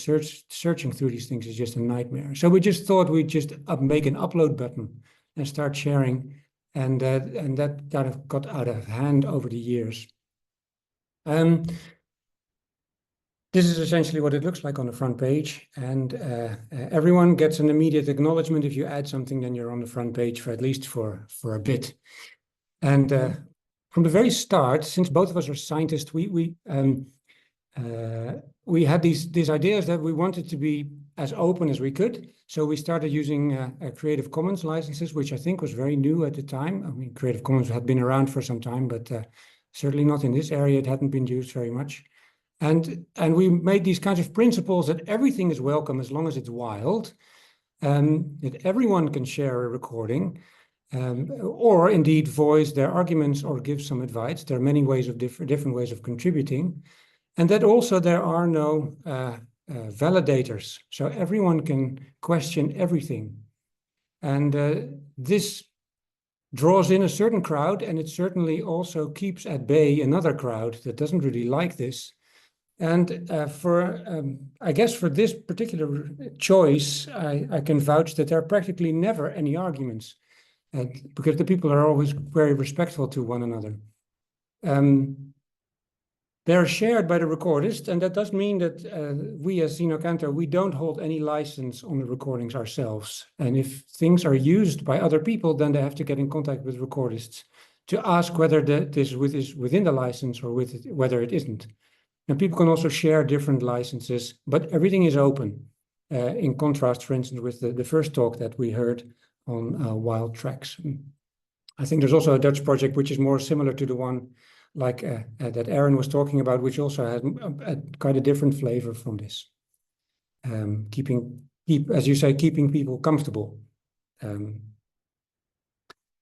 searching through these things is just a nightmare. So we just thought we'd just make an upload button and start sharing, and that kind of got out of hand over the years. This is essentially what it looks like on the front page, and everyone gets an immediate acknowledgement. If you add something, then you're on the front page for at least for a bit. And from the very start, since both of us are scientists, we had these ideas that we wanted to be as open as we could. So we started using Creative Commons licenses, which I think was very new at the time. I mean, Creative Commons had been around for some time, but certainly not in this area. It hadn't been used very much. And we made these kinds of principles that everything is welcome as long as it's wild, that everyone can share a recording, or indeed voice their arguments or give some advice. There are many ways of different ways of contributing, and that also there are no validators, so everyone can question everything. And this draws in a certain crowd, and it certainly also keeps at bay another crowd that doesn't really like this. And I guess for this particular choice, I can vouch that there are practically never any arguments, because the people are always very respectful to one another. They're shared by the recordist, and that does mean that we as Xeno-canto, we don't hold any license on the recordings ourselves. And if things are used by other people, then they have to get in contact with recordists to ask whether this is within the license or whether it isn't. And people can also share different licenses, but everything is open, in contrast, for instance, with the first talk that we heard on WildTrax. I think there's also a Dutch project which is more similar to the one like that Erin was talking about, which also has quite a different flavor from this. As you say, keeping people comfortable.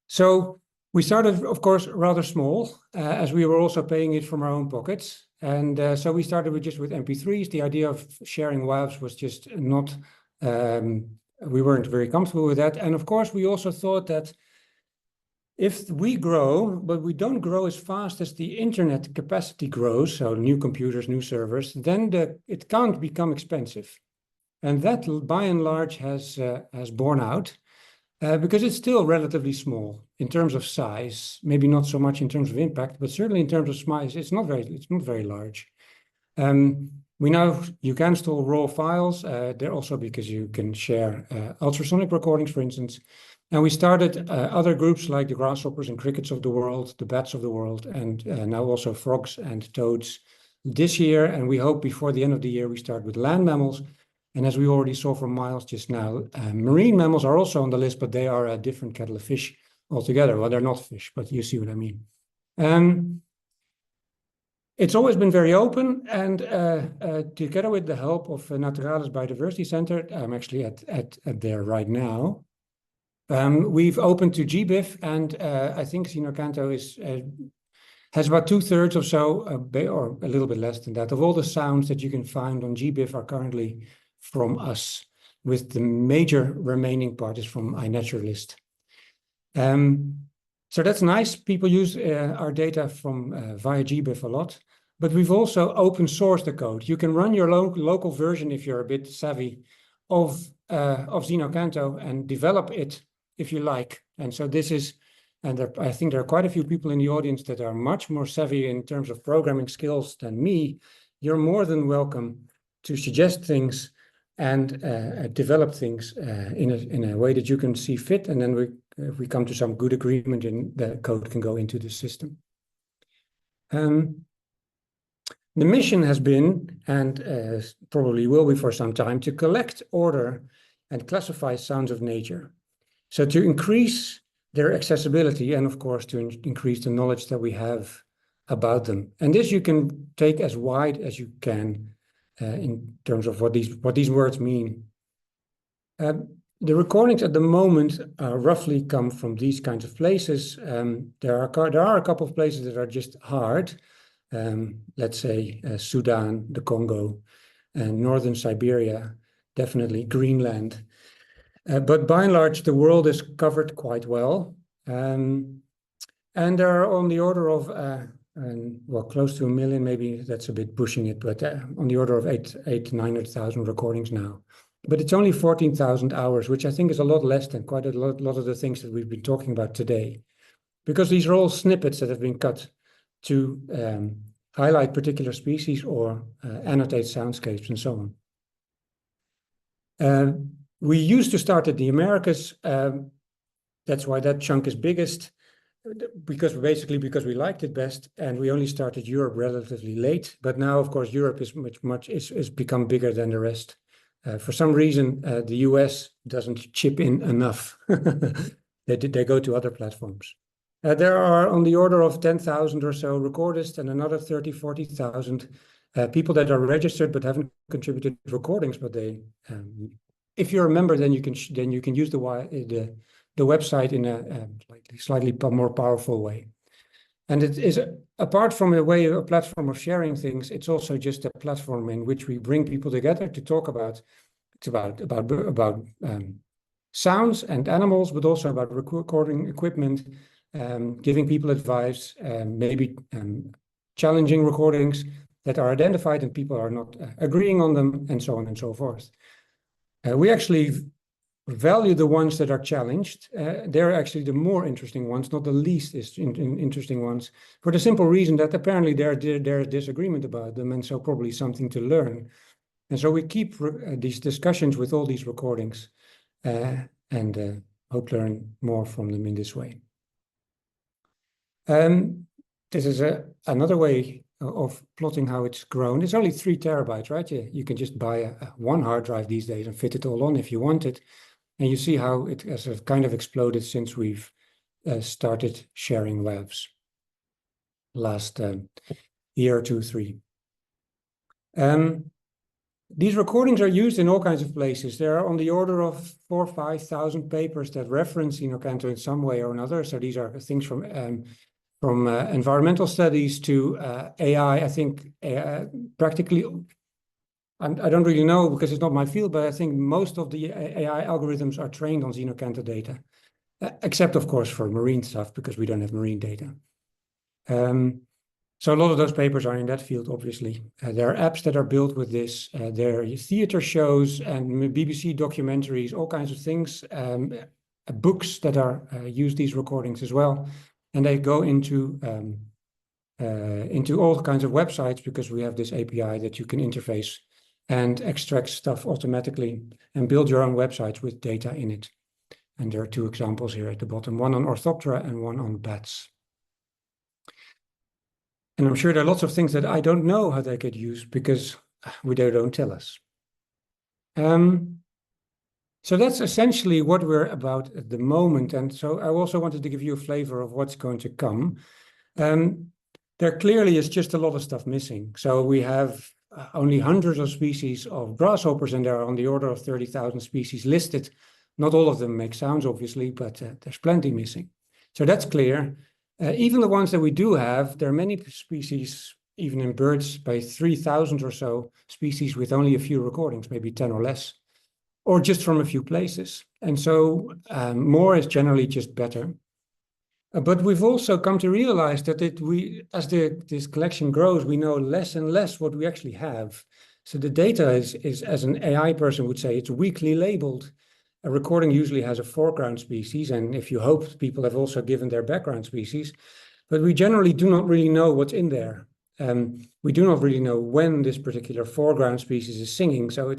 So we started, of course, rather small, as we were also paying it from our own pockets. And so we started with MP3s. The idea of sharing WAVs was just not, we weren't very comfortable with that. And of course, we also thought that if we grow, but we don't grow as fast as the internet capacity grows, so new computers, new servers, then it can't become expensive. And that, by and large, has borne out. Because it's still relatively small in terms of size, maybe not so much in terms of impact, but certainly in terms of size, it's not very large. You can store raw files. They're also because you can share ultrasonic recordings, for instance. And we started other groups like the grasshoppers and crickets of the world, the bats of the world, and now also frogs and toads this year. And we hope before the end of the year, we start with land mammals. And as we already saw from Miles just now, marine mammals are also on the list, but they are a different kettle of fish altogether. Well, they're not fish, but you see what I mean. It's always been very open, and together with the help of Naturalis Biodiversity Center, I'm actually at there right now. We've opened to GBIF, and I think Xeno-canto has about 2/3 or so, or a little bit less than that, of all the sounds that you can find on GBIF are currently from us, with the major remaining part is from iNaturalist. So that's nice. People use our data from via GBIF a lot, but we've also open sourced the code. You can run your local version if you're a bit savvy of Xeno-canto and develop it if you like. And so this is, and I think there are quite a few people in the audience that are much more savvy in terms of programming skills than me. You're more than welcome to suggest things and develop things in a way that you can see fit, and then if we come to some good agreement, and the code can go into the system. The mission has been, and probably will be for some time, to collect, order, and classify sounds of nature. So to increase their accessibility, and of course to increase the knowledge that we have about them. And this you can take as wide as you can in terms of what these words mean. The recordings at the moment roughly come from these kinds of places. There are a couple of places that are just hard, let's say Sudan, the Congo, and northern Siberia, definitely Greenland. But by and large, the world is covered quite well. And there are on the order of, well, close to 1 million, maybe that's a bit pushing it, but on the order of 800,000 to 900,000 recordings now. But it's only 14,000 hours, which I think is a lot less than quite a lot of the things that we've been talking about today. Because these are all snippets that have been cut to highlight particular species or annotate soundscapes and so on. We used to start at the Americas. That's why that chunk is biggest, because we liked it best, and we only started Europe relatively late. But now, of course, Europe is is become bigger than the rest. For some reason, the US doesn't chip in enough. They go to other platforms. There are on the order of 10,000 or so recordists and another 30,000 to 40,000 people that are registered but haven't contributed recordings. But they, if you're a member, then you can use the website in a slightly more powerful way. And it is, apart from a platform of sharing things, it's also just a platform in which we bring people together to talk about sounds and animals, but also about recording equipment, giving people advice, maybe challenging recordings that are identified and people are not agreeing on them, and so on and so forth. We actually value the ones that are challenged. They're actually the more interesting ones, not the least interesting ones, for the simple reason that apparently there's disagreement about them, and so probably something to learn. And so we keep these discussions with all these recordings and hope to learn more from them in this way. This is another way of plotting how it's grown. It's only 3 terabytes, right? You can just buy one hard drive these days and fit it all on if you want it. And you see how it has kind of exploded since we've started sharing WAVs last year or 2, 3. These recordings are used in all kinds of places. There are on the order of 4,000 or 5,000 papers that reference Xeno-canto in some way or another. So these are things from environmental studies to AI. I think practically, I don't really know because it's not my field, but I think most of the AI algorithms are trained on Xeno-canto data, except of course for marine stuff because we don't have marine data. So a lot of those papers are in that field, obviously. There are apps that are built with this. There are theater shows and BBC documentaries, all kinds of things. Books that are use these recordings as well. And they go into all kinds of websites because we have this API that you can interface and extract stuff automatically and build your own websites with data in it. And there are 2 examples here at the bottom, one on Orthoptera and one on bats. And I'm sure there are lots of things that I don't know how they get used because they don't tell us. So that's essentially what we're about at the moment. And so I also wanted to give you a flavor of what's going to come. There clearly is just a lot of stuff missing. So we have only hundreds of species of grasshoppers, and there are on the order of 30,000 species listed. Not all of them make sounds, obviously, but there's plenty missing. So that's clear. Even the ones that we do have, there are many species, even in birds, by 3,000 or so species with only a few recordings, maybe 10 or less, or just from a few places. And so more is generally just better. But we've also come to realize that as this collection grows, we know less and less what we actually have. So the data is, as an AI person would say, it's weakly labeled. A recording usually has a foreground species, and if you hope, people have also given their background species, but we generally do not really know what's in there. We do not really know when this particular foreground species is singing, so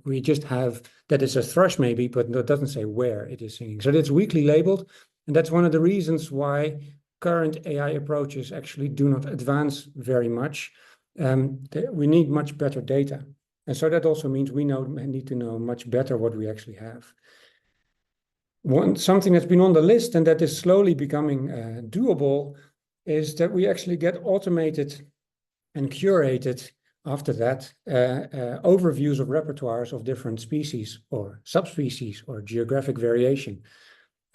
we just have that it's a thrush maybe, but it doesn't say where it is singing. So that's weakly labeled, and that's one of the reasons why current AI approaches actually do not advance very much. We need much better data. And so that also means we need to know much better what we actually have. Something that's been on the list and that is slowly becoming doable is that we actually get automated and curated after that overviews of repertoires of different species or subspecies or geographic variation.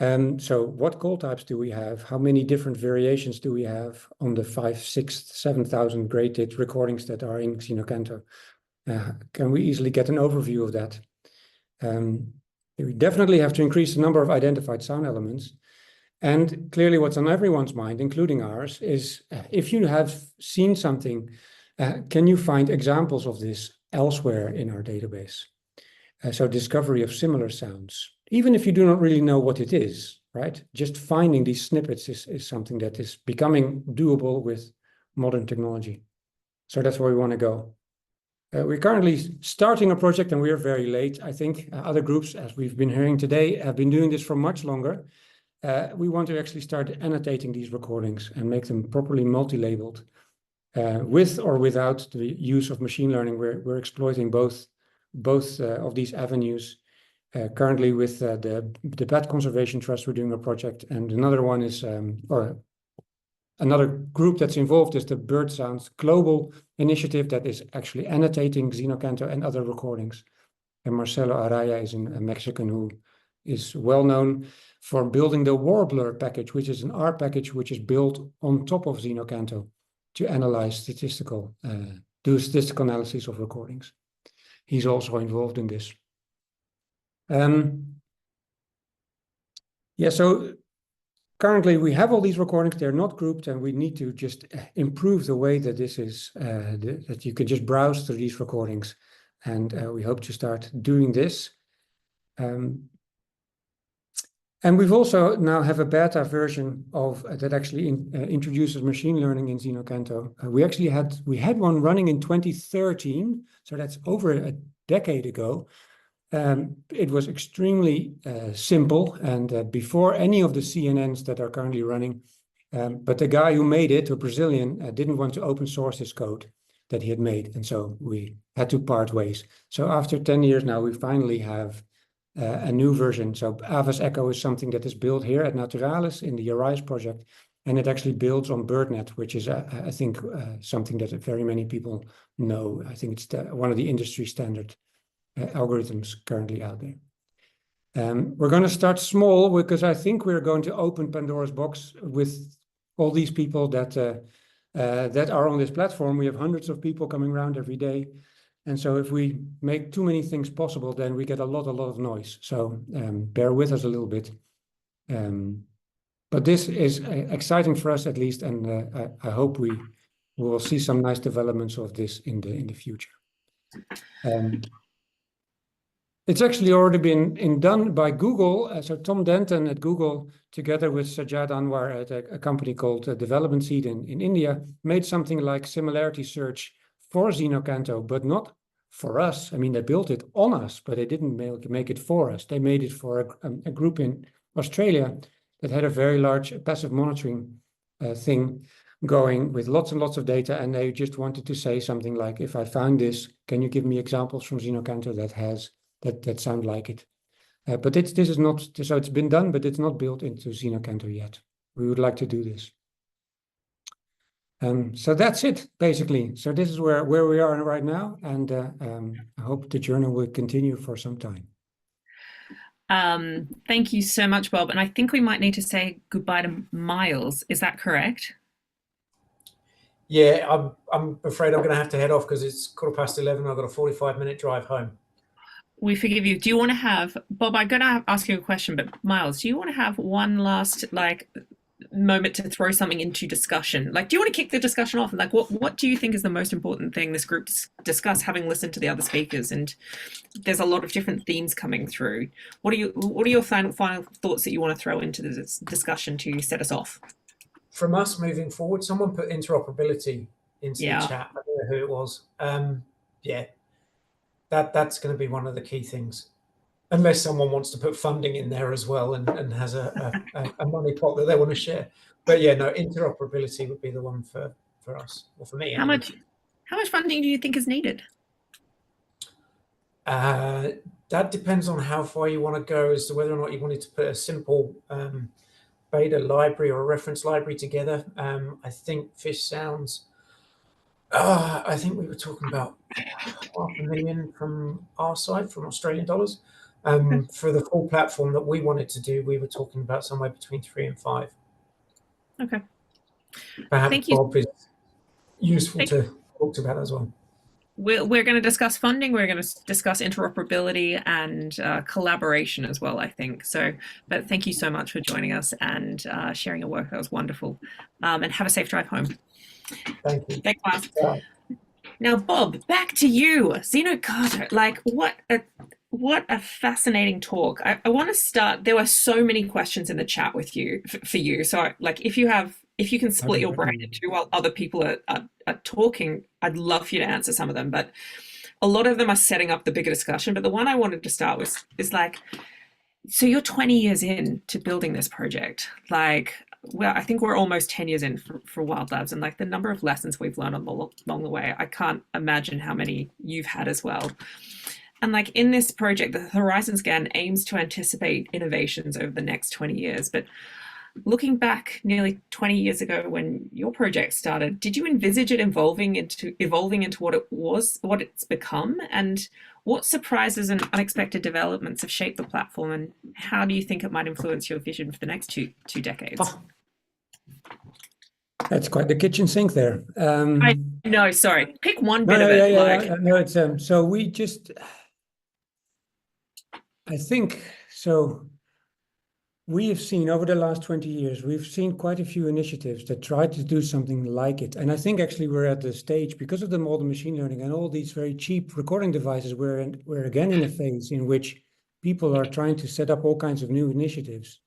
So what call types do we have? How many different variations do we have on the 5, 6, 7,000 graded recordings that are in Xeno-canto? Can we easily get an overview of that? We definitely have to increase the number of identified sound elements. And clearly what's on everyone's mind, including ours, is if you have seen something, can you find examples of this elsewhere in our database? So discovery of similar sounds, even if you do not really know what it is, right? Just finding these snippets is something that is becoming doable with modern technology. So that's where we want to go. We're currently starting a project, and we are very late. I think other groups, as we've been hearing today, have been doing this for much longer. We want to actually start annotating these recordings and make them properly multi-labeled. With or without the use of machine learning, we're exploiting both of these avenues. Currently with the Bat Conservation Trust, we're doing a project, and another one is, or another group that's involved is the Bird Sounds Global Initiative that is actually annotating Xeno-canto and other recordings. And Marcelo Araya is a Mexican who is well known for building the Warbler package, which is an R package which is built on top of Xeno-canto to analyze do statistical analysis of recordings. He's also involved in this. Yeah, so currently we have all these recordings, they're not grouped, and we need to just improve the way that this is, that you can just browse through these recordings. And we hope to start doing this. And we've also now have a beta version of that actually introduces machine learning in Xeno-canto. We had one running in 2013, so that's over a decade ago. It was extremely simple and before any of the CNNs that are currently running. But the guy who made it, a Brazilian, didn't want to open source his code that he had made, and so we had to part ways. So after 10 years now, we finally have a new version. So Aves Echo is something that is built here at Naturalis in the Arise project, and it actually builds on BirdNet, which is, I think, something that very many people know. I think it's one of the industry standard algorithms currently out there. We're going to start small because I think we're going to open Pandora's box with all these people that are on this platform. We have hundreds of people coming around every day. And so if we make too many things possible, then we get a lot of noise. So bear with us a little bit. But this is exciting for us at least, and I hope we will see some nice developments of this in the future. It's actually already been done by Google. So Tom Denton at Google, together with Sajjad Anwar at a company called Development in India, made something like similarity search for Xeno-canto, but not for us. I mean, they built it on us, but they didn't make it for us. They made it for a group in Australia that had a very large passive monitoring thing going with lots and lots of data, and they just wanted to say something like, if I found this, can you give me examples from Xeno-canto that sound like it? But this is not, so it's been done, but it's not built into Xeno-canto yet. We would like to do this. So that's it, basically. So this is where we are right now, and I hope the journal will continue for some time. Thank you so much, Bob. And I think we might need to say goodbye to Miles. Is that correct? Yeah, I'm afraid I'm going to have to head off because it's 11:15. I've got a 45-minute drive home. We forgive you. Do you want to have, Bob, I'm going to ask you a question, but Miles, do you want to have one last moment to throw something into discussion? Like, do you want to kick the discussion off? Like, what do you think is the most important thing this group discuss, having listened to the other speakers? And there's a lot of different themes coming through. What are your final thoughts that you want to throw into this discussion to set us off? From us moving forward, someone put interoperability into the chat. I don't know who it was. Yeah, that's going to be one of the key things. Unless someone wants to put funding in there as well and has a money pot that they want to share. But yeah, no, interoperability would be the one for us, or for me. How much funding do you think is needed? That depends on how far you want to go as to whether or not you wanted to put a simple beta library or a reference library together. I think Fish Sounds, I think we were talking about $500,000 from our side, from Australian dollars. For the full platform that we wanted to do, we were talking about somewhere between 3 and 5. Okay. Perhaps Thank you. Bob is useful to talk about as well. We're going to discuss funding. We're going to discuss interoperability and collaboration as well, I think. So, but thank you so much for joining us and sharing your work. That was wonderful. And have a safe drive home. Thank you. Thanks, Miles. Yeah. Now, Bob, back to you. Xeno-canto, like what a fascinating talk. I want to start. There were so many questions in the chat with you for you. So, like, if you can split your brain in two while other people are talking, I'd love for you to answer some of them. But a lot of them are setting up the bigger discussion. But the one I wanted to start with is like, so you're 20 years in to building this project. Like, well, I think we're almost 10 years in for WildLabs, and like the number of lessons we've learned along the way, I can't imagine how many you've had as well. And like in this project, the Horizon Scan aims to anticipate innovations over the next 20 years. But looking back nearly 20 years ago when your project started, did you envisage it evolving into what it's become? And what surprises and unexpected developments have shaped the platform, and how do you think it might influence your vision for the next two decades? Oh, that's quite the kitchen sink there. I know, sorry. Pick one bit of it. No, it's so we just, I think, so we have seen over the last 20 years, we've seen quite a few initiatives that try to do something like it. And I think actually we're at the stage, because of the modern machine learning and all these very cheap recording devices, we're again in a phase in which people are trying to set up all kinds of new initiatives.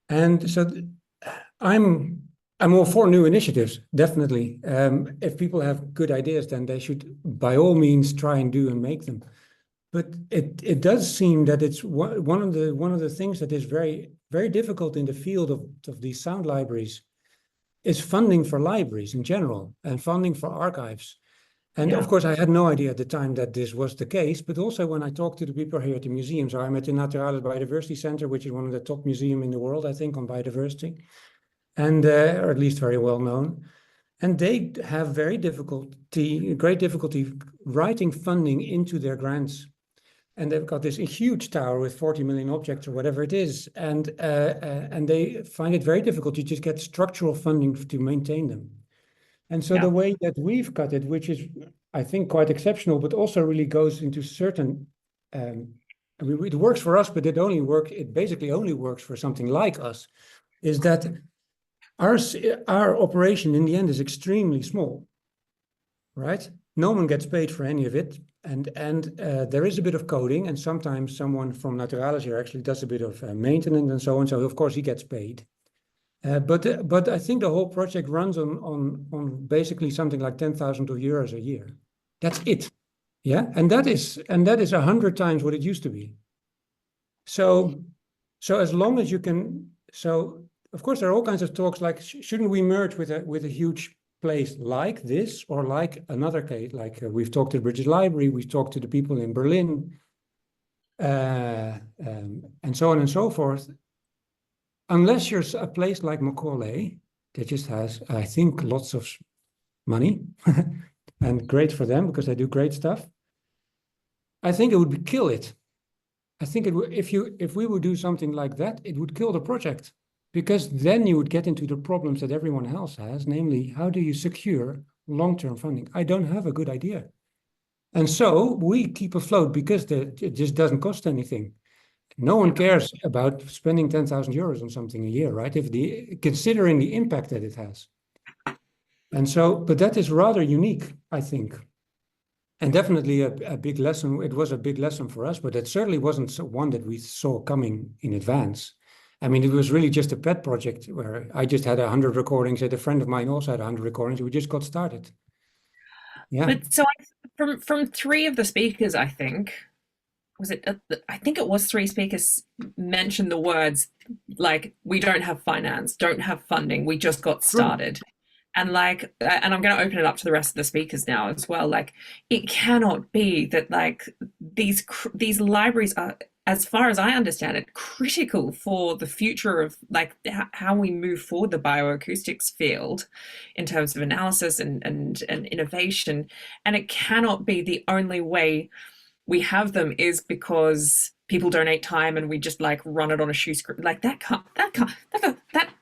And so I'm all for new initiatives, definitely. If people have good ideas, then they should by all means try and do and make them. But it does seem that it's one of the things that is very, very difficult in the field of these sound libraries is funding for libraries in general and funding for archives. And of course, I had no idea at the time that this was the case, but also when I talked to the people here at the museum. So I'm at the Naturales Biodiversity Center, which is one of the top museums in the world, I think, on biodiversity, and or at least very well known. And they have great difficulty writing funding into their grants. And they've got this huge tower with 40 million objects or whatever it is. And they find it very difficult to just get structural funding to maintain them. And so the way that we've cut it, which is, I think, quite exceptional, but also really goes into certain, it works for us, but it basically only works for something like us, is that our operation in the end is extremely small, right? No one gets paid for any of it. And there is a bit of coding, and sometimes someone from Naturales here actually does a bit of maintenance and so on. So of course he gets paid. But I think the whole project runs on basically something like 10,000 euros a year. That's it. Yeah, and that is 100 times what it used to be. So as long as you can, so of course there are all kinds of talks like, shouldn't we merge with a huge place like this, or like another case, like we've talked to the British Library, we've talked to the people in Berlin, and so on and so forth. Unless you're a place like Macaulay that just has, I think, lots of money, and great for them because they do great stuff, I think it would kill it. I think it would, if we would do something like that, it would kill the project. Because then you would get into the problems that everyone else has, namely, how do you secure long-term funding? I don't have a good idea. And so we keep afloat because it just doesn't cost anything. No one cares about spending 10,000 euros on something a year, right? Considering the impact that it has. And so, but that is rather unique, I think. And definitely a big lesson. It was a big lesson for us, but it certainly wasn't one that we saw coming in advance. I mean, it was really just a pet project where I just had 100 recordings, and a friend of mine also had 100 recordings. We just got started. Yeah. But so from three of the speakers, I think, I think it was three speakers mentioned the words like, we don't have finance, don't have funding, we just got started. And like, and I'm going to open it up to the rest of the speakers now as well. Like, it cannot be that like these libraries are, as far as I understand it, critical for the future of like how we move forward the bioacoustics field in terms of analysis and innovation. And it cannot be the only way we have them is because people donate time and we just like run it on a shoestring. Like that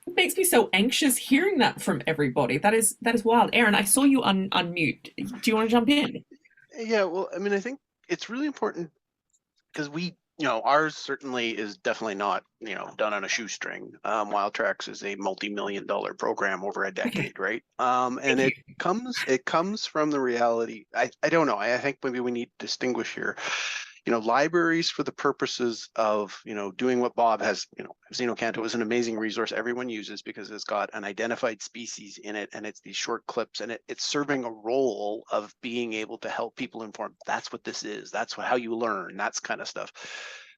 makes me so anxious hearing that from everybody. That is wild. Erin, I saw you unmute. Do you want to jump in? Yeah, well, I mean, I think it's really important because ours certainly is definitely not, done on a shoestring. WildTrax is a multi-million-dollar program over a decade, right? And it comes from the reality. I don't know. I think maybe we need to distinguish here. Libraries for the purposes of, doing what Bob has, Xeno-canto is an amazing resource everyone uses because it's got an identified species in it and it's these short clips and it's serving a role of being able to help people inform. That's what this is. That's how you learn. That's kind of stuff.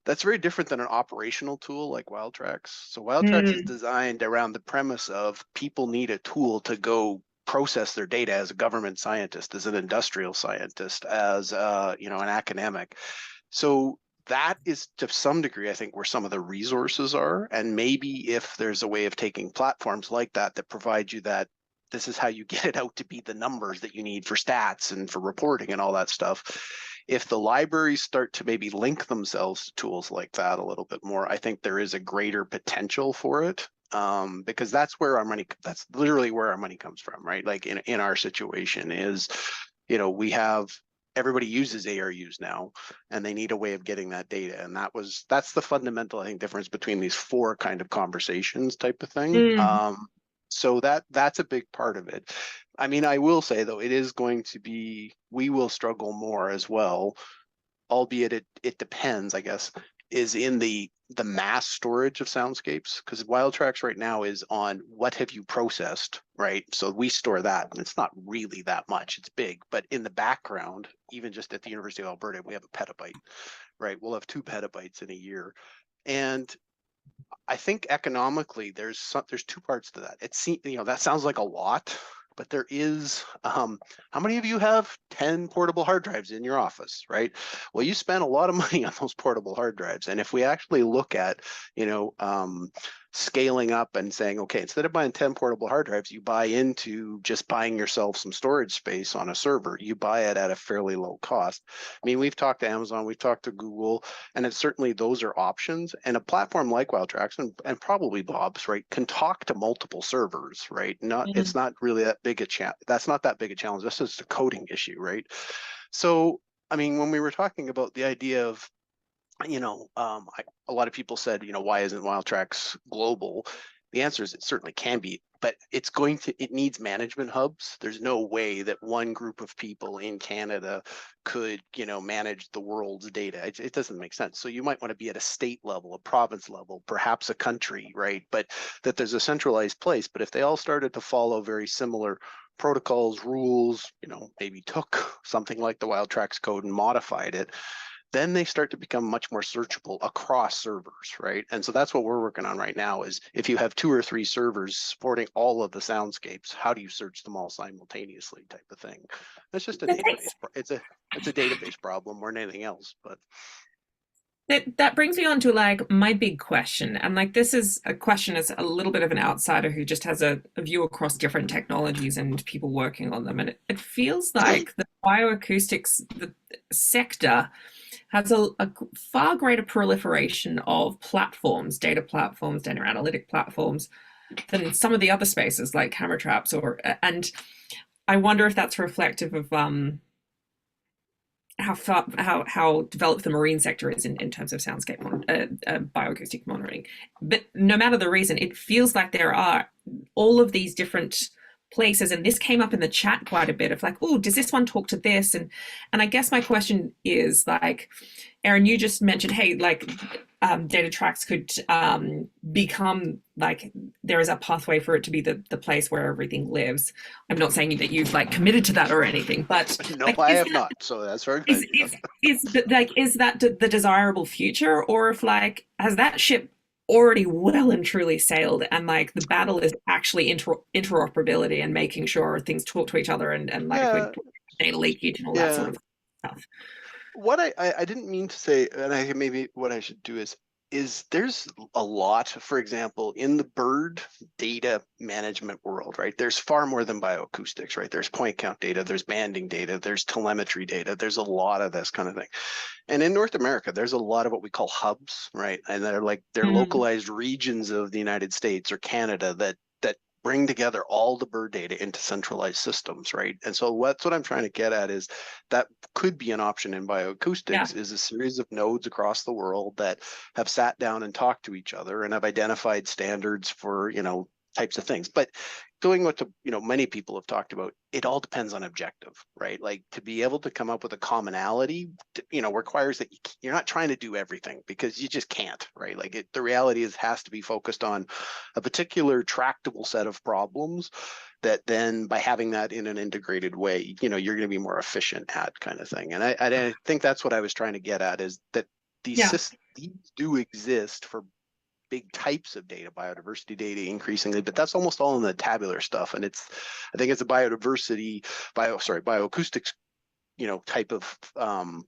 That's very different than an operational tool like WildTrax. So WildTrax is designed around the premise of people need a tool to go process their data as a government scientist, as an industrial scientist, as an academic. So that is to some degree, I think, where some of the resources are. And maybe if there's a way of taking platforms like that provide you that this is how you get it out to be the numbers that you need for stats and for reporting and all that stuff. If the libraries start to maybe link themselves to tools like that a little bit more, I think there is a greater potential for it. Because that's literally where our money comes from, right? Like in our situation is, everybody uses ARUs now and they need a way of getting that data. And that's the fundamental, I think, difference between these four kind of conversations type of thing. So that's a big part of it. I mean, I will say though, it is going to be, we will struggle more as well, albeit it depends, I guess, is in the mass storage of soundscapes, because WildTrax right now is on what have you processed, right? So we store that, and it's not really that much. It's big, but in the background, even just at the University of Alberta, we have a petabyte, right? We'll have 2 petabytes in a year, and I think economically, there's 2 parts to that. That sounds like a lot, but there is, how many of you have 10 portable hard drives in your office, right? Well, you spend a lot of money on those portable hard drives. And if we actually look at, scaling up and saying, okay, instead of buying 10 portable hard drives, you buy into just buying yourself some storage space on a server. You buy it at a fairly low cost. I mean, we've talked to Amazon, we've talked to Google, and it's certainly those are options. And a platform like WildTrax and probably Bob's, right, can talk to multiple servers, right? It's not really that big a challenge. That's not that big a challenge. This is a coding issue, right? So, I mean, when we were talking about the idea of a lot of people said, why isn't WildTrax global? The answer is it certainly can be, but it needs management hubs. There's no way that one group of people in Canada could, manage the world's data. It doesn't make sense. So you might want to be at a state level, a province level, perhaps a country, right? But that there's a centralized place. But if they all started to follow very similar protocols, rules, maybe took something like the WildTrax code and modified it, then they start to become much more searchable across servers, right? And so that's what we're working on right now is if you have 2 or 3 servers supporting all of the soundscapes, how do you search them all simultaneously type of thing? That's just a database. It's a database problem more than anything else, but. That brings me on to like my big question. And like, this is a question as a little bit of an outsider who just has a view across different technologies and people working on them. And it feels like the bioacoustics sector has a far greater proliferation of platforms, data analytic platforms, than some of the other spaces like camera traps and I wonder if that's reflective of how developed the marine sector is in terms of soundscape bioacoustic monitoring. But no matter the reason, it feels like there are all of these different places, and this came up in the chat quite a bit of like, oh, does this one talk to this? And I guess my question is like, Erin, you just mentioned, hey, like DataTrax could become like, there is a pathway for it to be the place where everything lives. I'm not saying that you've like committed to that or anything, but no, like, I have not. So that's very good. Is that the desirable future, or if like has that ship already well and truly sailed and like the battle is actually interoperability and making sure things talk to each other and like data leakage and all that sort of stuff? What I didn't mean to say, and maybe what I should do is is there's a lot, for example, in the bird data management world, right? There's far more than bioacoustics, right? There's point count data, there's banding data, there's telemetry data, there's a lot of this kind of thing. And in North America, there's a lot of what we call hubs, right? And they're localized regions of the United States or Canada that bring together all the bird data into centralized systems, right? And so that's what I'm trying to get at is that could be an option in bioacoustics is a series of nodes across the world that have sat down and talked to each other and have identified standards for, you know, types of things. But doing what many people have talked about, it all depends on objective, right? Like to be able to come up with a commonality, requires that you're not trying to do everything because you just can't, right? Like the reality is has to be focused on a particular tractable set of problems that then by having that in an integrated way, you're going to be more efficient at kind of thing. And I think that's what I was trying to get at is that these systems do exist for big types of data, biodiversity data increasingly, but that's almost all in the tabular stuff. And I think it's a bioacoustics, type of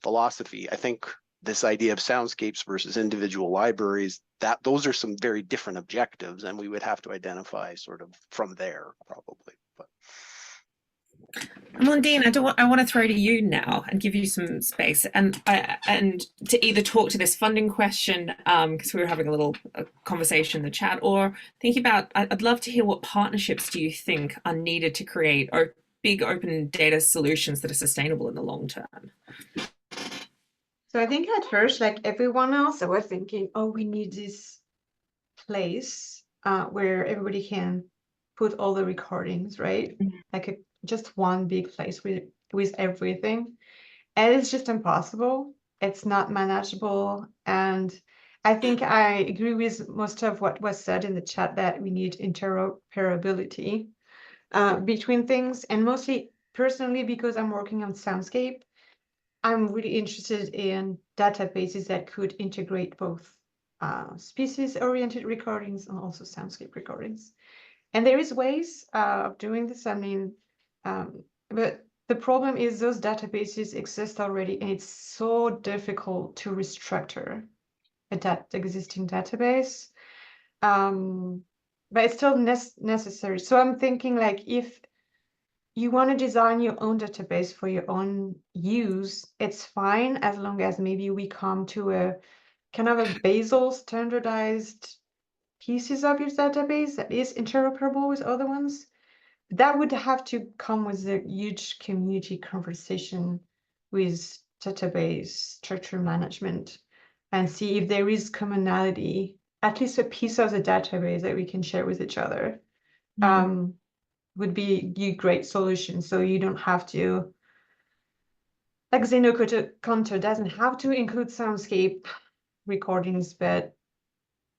philosophy. I think this idea of soundscapes versus individual libraries, those are some very different objectives, and we would have to identify sort of from there probably. But Amandine, I want to throw to you now and give you some space and to either talk to this funding question because we were having a conversation in the chat, or think about, I'd love to hear what partnerships do you think are needed to create or big open data solutions that are sustainable in the long term? So I think at first, like everyone else, I was thinking, oh, we need this place where everybody can put all the recordings, right? Like just one big place with everything. And it's just impossible. It's not manageable. And I think I agree with most of what was said in the chat that we need interoperability between things. And mostly personally, because I'm working on soundscape, I'm really interested in databases that could integrate both species-oriented recordings and also soundscape recordings. And there is ways of doing this. I mean, but the problem is those databases exist already, and it's so difficult to restructure that existing database. But it's still necessary. So I'm thinking, like, if you want to design your own database for your own use, it's fine as long as maybe we come to a kind of a basal standardized pieces of your database that is interoperable with other ones. That would have to come with a huge community conversation with database structure management and see if there is commonality, at least a piece of the database that we can share with each other. Would be a great solution. So you don't have to, like Xeno-canto doesn't have to include soundscape recordings, but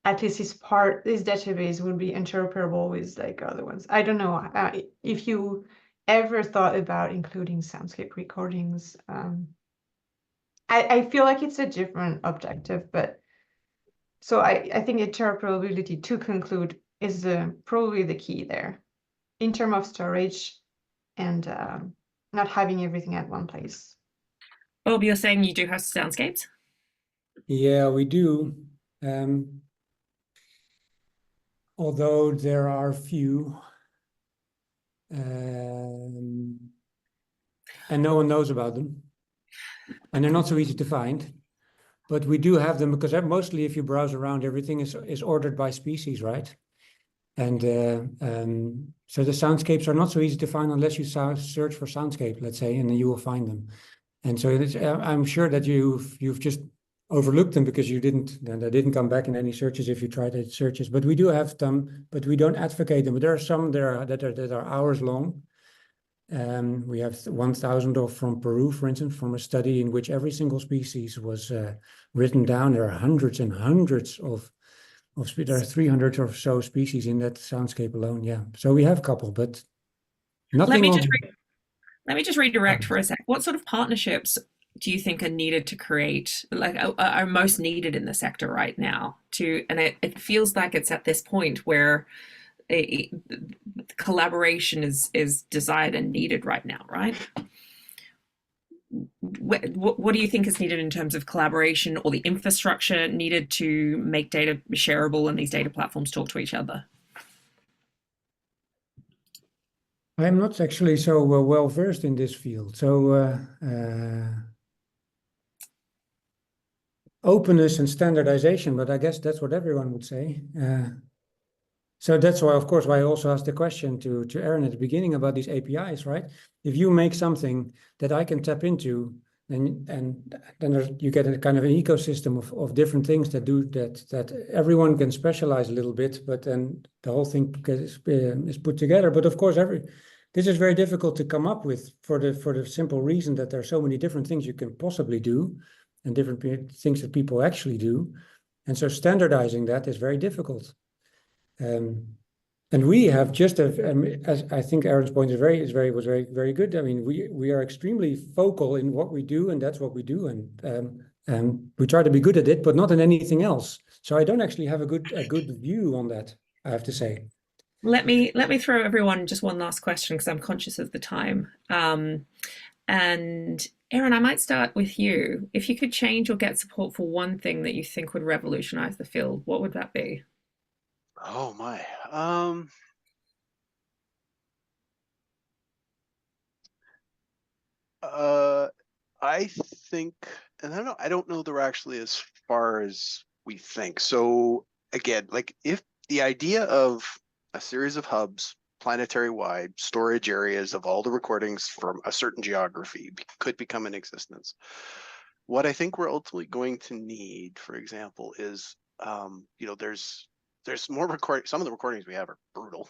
at least this database would be interoperable with like other ones. I don't know if you ever thought about including soundscape recordings. I feel like it's a different objective, but so I think interoperability, to conclude, is probably the key there in terms of storage and not having everything at one place. Bob, you're saying you do have soundscapes? Yeah, we do. Although there are few, and no one knows about them, and they're not so easy to find. But we do have them because mostly, if you browse around, everything is ordered by species, right? And so the soundscapes are not so easy to find unless you search for soundscape, let's say, and then you will find them. And so I'm sure that you've just overlooked them because they didn't come back in any searches if you tried the searches. But we do have them, but we don't advocate them. But there are some that are hours long. We have 1,000 from Peru, for instance, from a study in which every single species was written down. There are hundreds and hundreds of there are 300 or so species in that soundscape alone. Yeah, so we have a couple, but nothing. Let me just redirect for a sec. What sort of partnerships do you think are needed to create, like are most needed in the sector right now? And it feels like it's at this point where collaboration is desired and needed right now, right? what do you think is needed in terms of collaboration or the infrastructure needed to make data shareable and these data platforms talk to each other? I'm not actually so well versed in this field. So openness and standardization, but I guess that's what everyone would say. So that's why, of course, why I also asked the question to Erin at the beginning about these APIs, right? If you make something that I can tap into, then you get a kind of an ecosystem of different things that do that everyone can specialize a little bit, but then the whole thing is put together. But of course, this is very difficult to come up with for the simple reason that there are so many different things you can possibly do and different things that people actually do. And so standardizing that is very difficult. And we have just as I think Erin's point was very good. I mean, we are extremely focal in what we do, and that's what we do, and we try to be good at it, but not in anything else. So I don't actually have a good view on that, I have to say. Let me throw everyone just one last question because I'm conscious of the time. And Erin, I might start with you. If you could change or get support for one thing that you think would revolutionize the field, what would that be? Oh my. I think, and I don't know they're actually as far as we think. So again, like if the idea of a series of hubs, planetary wide storage areas of all the recordings from a certain geography could become in existence. What I think we're ultimately going to need, for example, is there's more recording. Some of the recordings we have are brutal.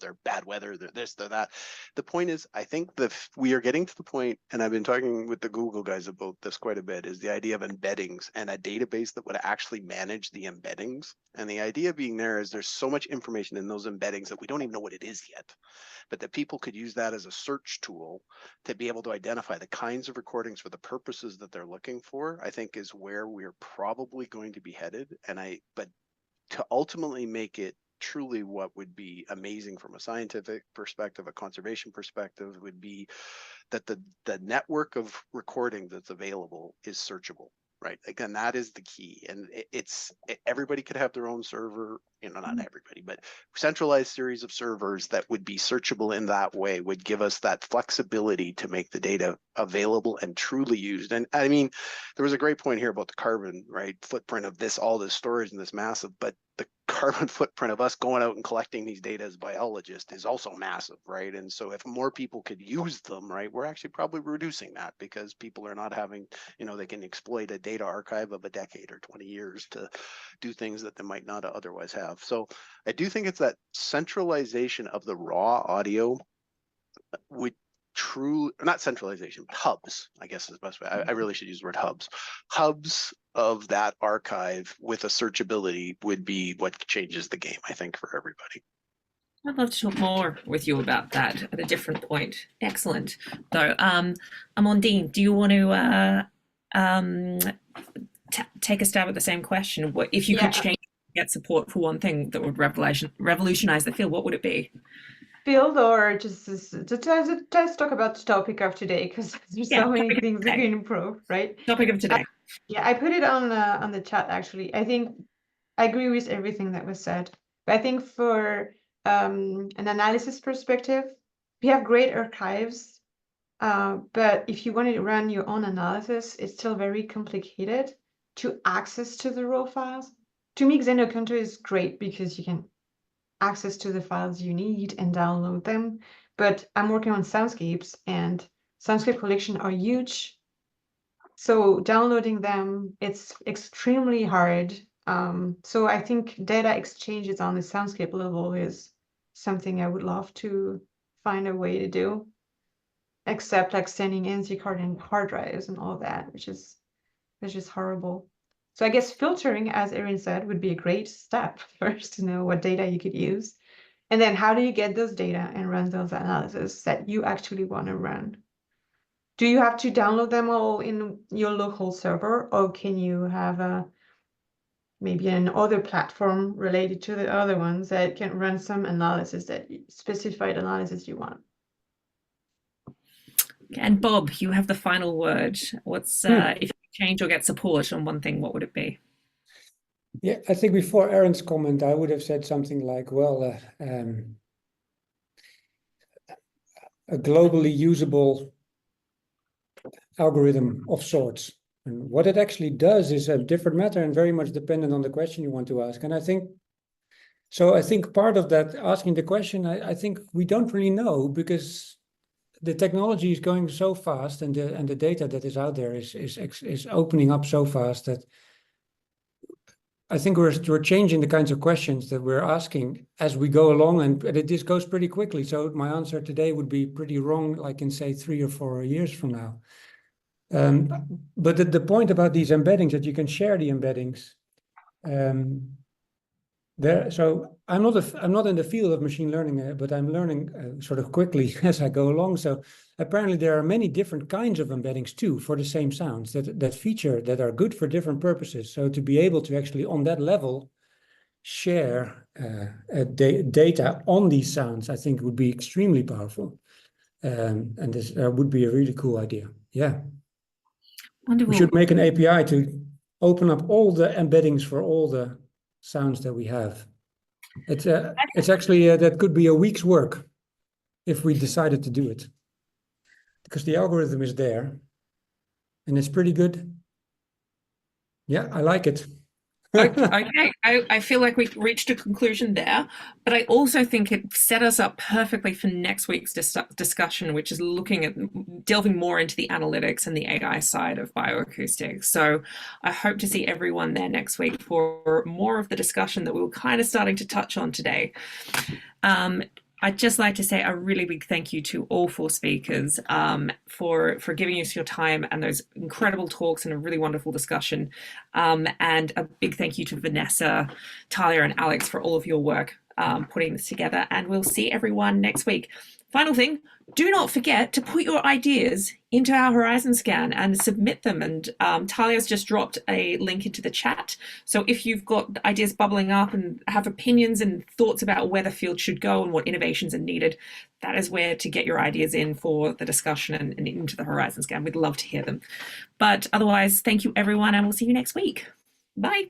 They're bad weather, they're this, they're that. The point is, I think we are getting to the point, and I've been talking with the Google guys about this quite a bit, is the idea of embeddings and a database that would actually manage the embeddings. And the idea being there is there's so much information in those embeddings that we don't even know what it is yet, but that people could use that as a search tool to be able to identify the kinds of recordings for the purposes that they're looking for, I think is where we're probably going to be headed. But to ultimately make it truly what would be amazing from a scientific perspective, a conservation perspective, would be that the network of recording that's available is searchable, right? Again, that is the key. And everybody could have their own server, not everybody, but centralized series of servers that would be searchable in that way would give us that flexibility to make the data available and truly used. And I mean, there was a great point here about the carbon, right, footprint of all this storage and this massive, but the carbon footprint of us going out and collecting these data as biologists is also massive, right? And so if more people could use them, right, we're actually probably reducing that because people are not having, they can exploit a data archive of a decade or 20 years to do things that they might not otherwise have. So I do think it's that centralization of the raw audio would not centralization, but hubs, I guess is the best way. I really should use the word hubs. Hubs of that archive with a searchability would be what changes the game, I think, for everybody. I'd love to talk more with you about that at a different point. Excellent. So, Amandine, do you want to take a stab at the same question? What if you could change, get support for one thing that would revolutionize the field? What would it be? Field, or just talk about the topic of today, because there's so many things we can improve, right? Topic of today. I put it on the chat actually. I think I agree with everything that was said, but I think for an analysis perspective, we have great archives, but if you want to run your own analysis, it's still very complicated to access to the raw files. To me, Xeno-canto is great because you can access to the files you need and download them. But I'm working on soundscapes, and soundscape collection are huge. So downloading them, it's extremely hard. So I think data exchanges on the soundscape level is something I would love to find a way to do, except like sending NZ card and hard drives and all that, which is horrible. So I guess filtering, as Erin said, would be a great step first to know what data you could use. And then how do you get those data and run those analyses that you actually want to run? Do you have to download them all in your local server, or can you have maybe another platform related to the other ones that can run some analysis, that specified analysis you want? And Bob, you have the final word. What's if you change or get support on one thing, what would it be? Yeah, I think before Erin's comment, I would have said something like, well, a globally usable algorithm of sorts. And what it actually does is a different matter and very much dependent on the question you want to ask. And I think part of that asking the question, I think we don't really know, because the technology is going so fast, and the data that is out there is opening up so fast that I think we're changing the kinds of questions that we're asking as we go along, and this goes pretty quickly. So my answer today would be pretty wrong, like in say 3 or 4 years from now. But the point about these embeddings, that you can share the embeddings. So I'm not in the field of machine learning, but I'm learning sort of quickly as I go along. So apparently there are many different kinds of embeddings too for the same sounds that feature, that are good for different purposes. So to be able to actually on that level share data on these sounds, I think would be extremely powerful. And this would be a really cool idea. Yeah. Wonderful. We should make an API to open up all the embeddings for all the sounds that we have. It's actually that could be a week's work if we decided to do it, because the algorithm is there and it's pretty good. Yeah, I like it. Okay, I feel like we've reached a conclusion there, but I also think it set us up perfectly for next week's discussion, which is looking at delving more into the analytics and the AI side of bioacoustics. So I hope to see everyone there next week for more of the discussion that we were kind of starting to touch on today. I'd just like to say a really big thank you to all 4 speakers for giving us your time and those incredible talks and a really wonderful discussion. And a big thank you to Vanessa, Talia, and Alex for all of your work putting this together. And we'll see everyone next week. Final thing, do not forget to put your ideas into our Horizon Scan and submit them. And Talia's just dropped a link into the chat. So if you've got ideas bubbling up and have opinions and thoughts about where the field should go and what innovations are needed, that is where to get your ideas in for the discussion and into the Horizon Scan. We'd love to hear them. But otherwise, thank you, everyone, and we'll see you next week. Bye.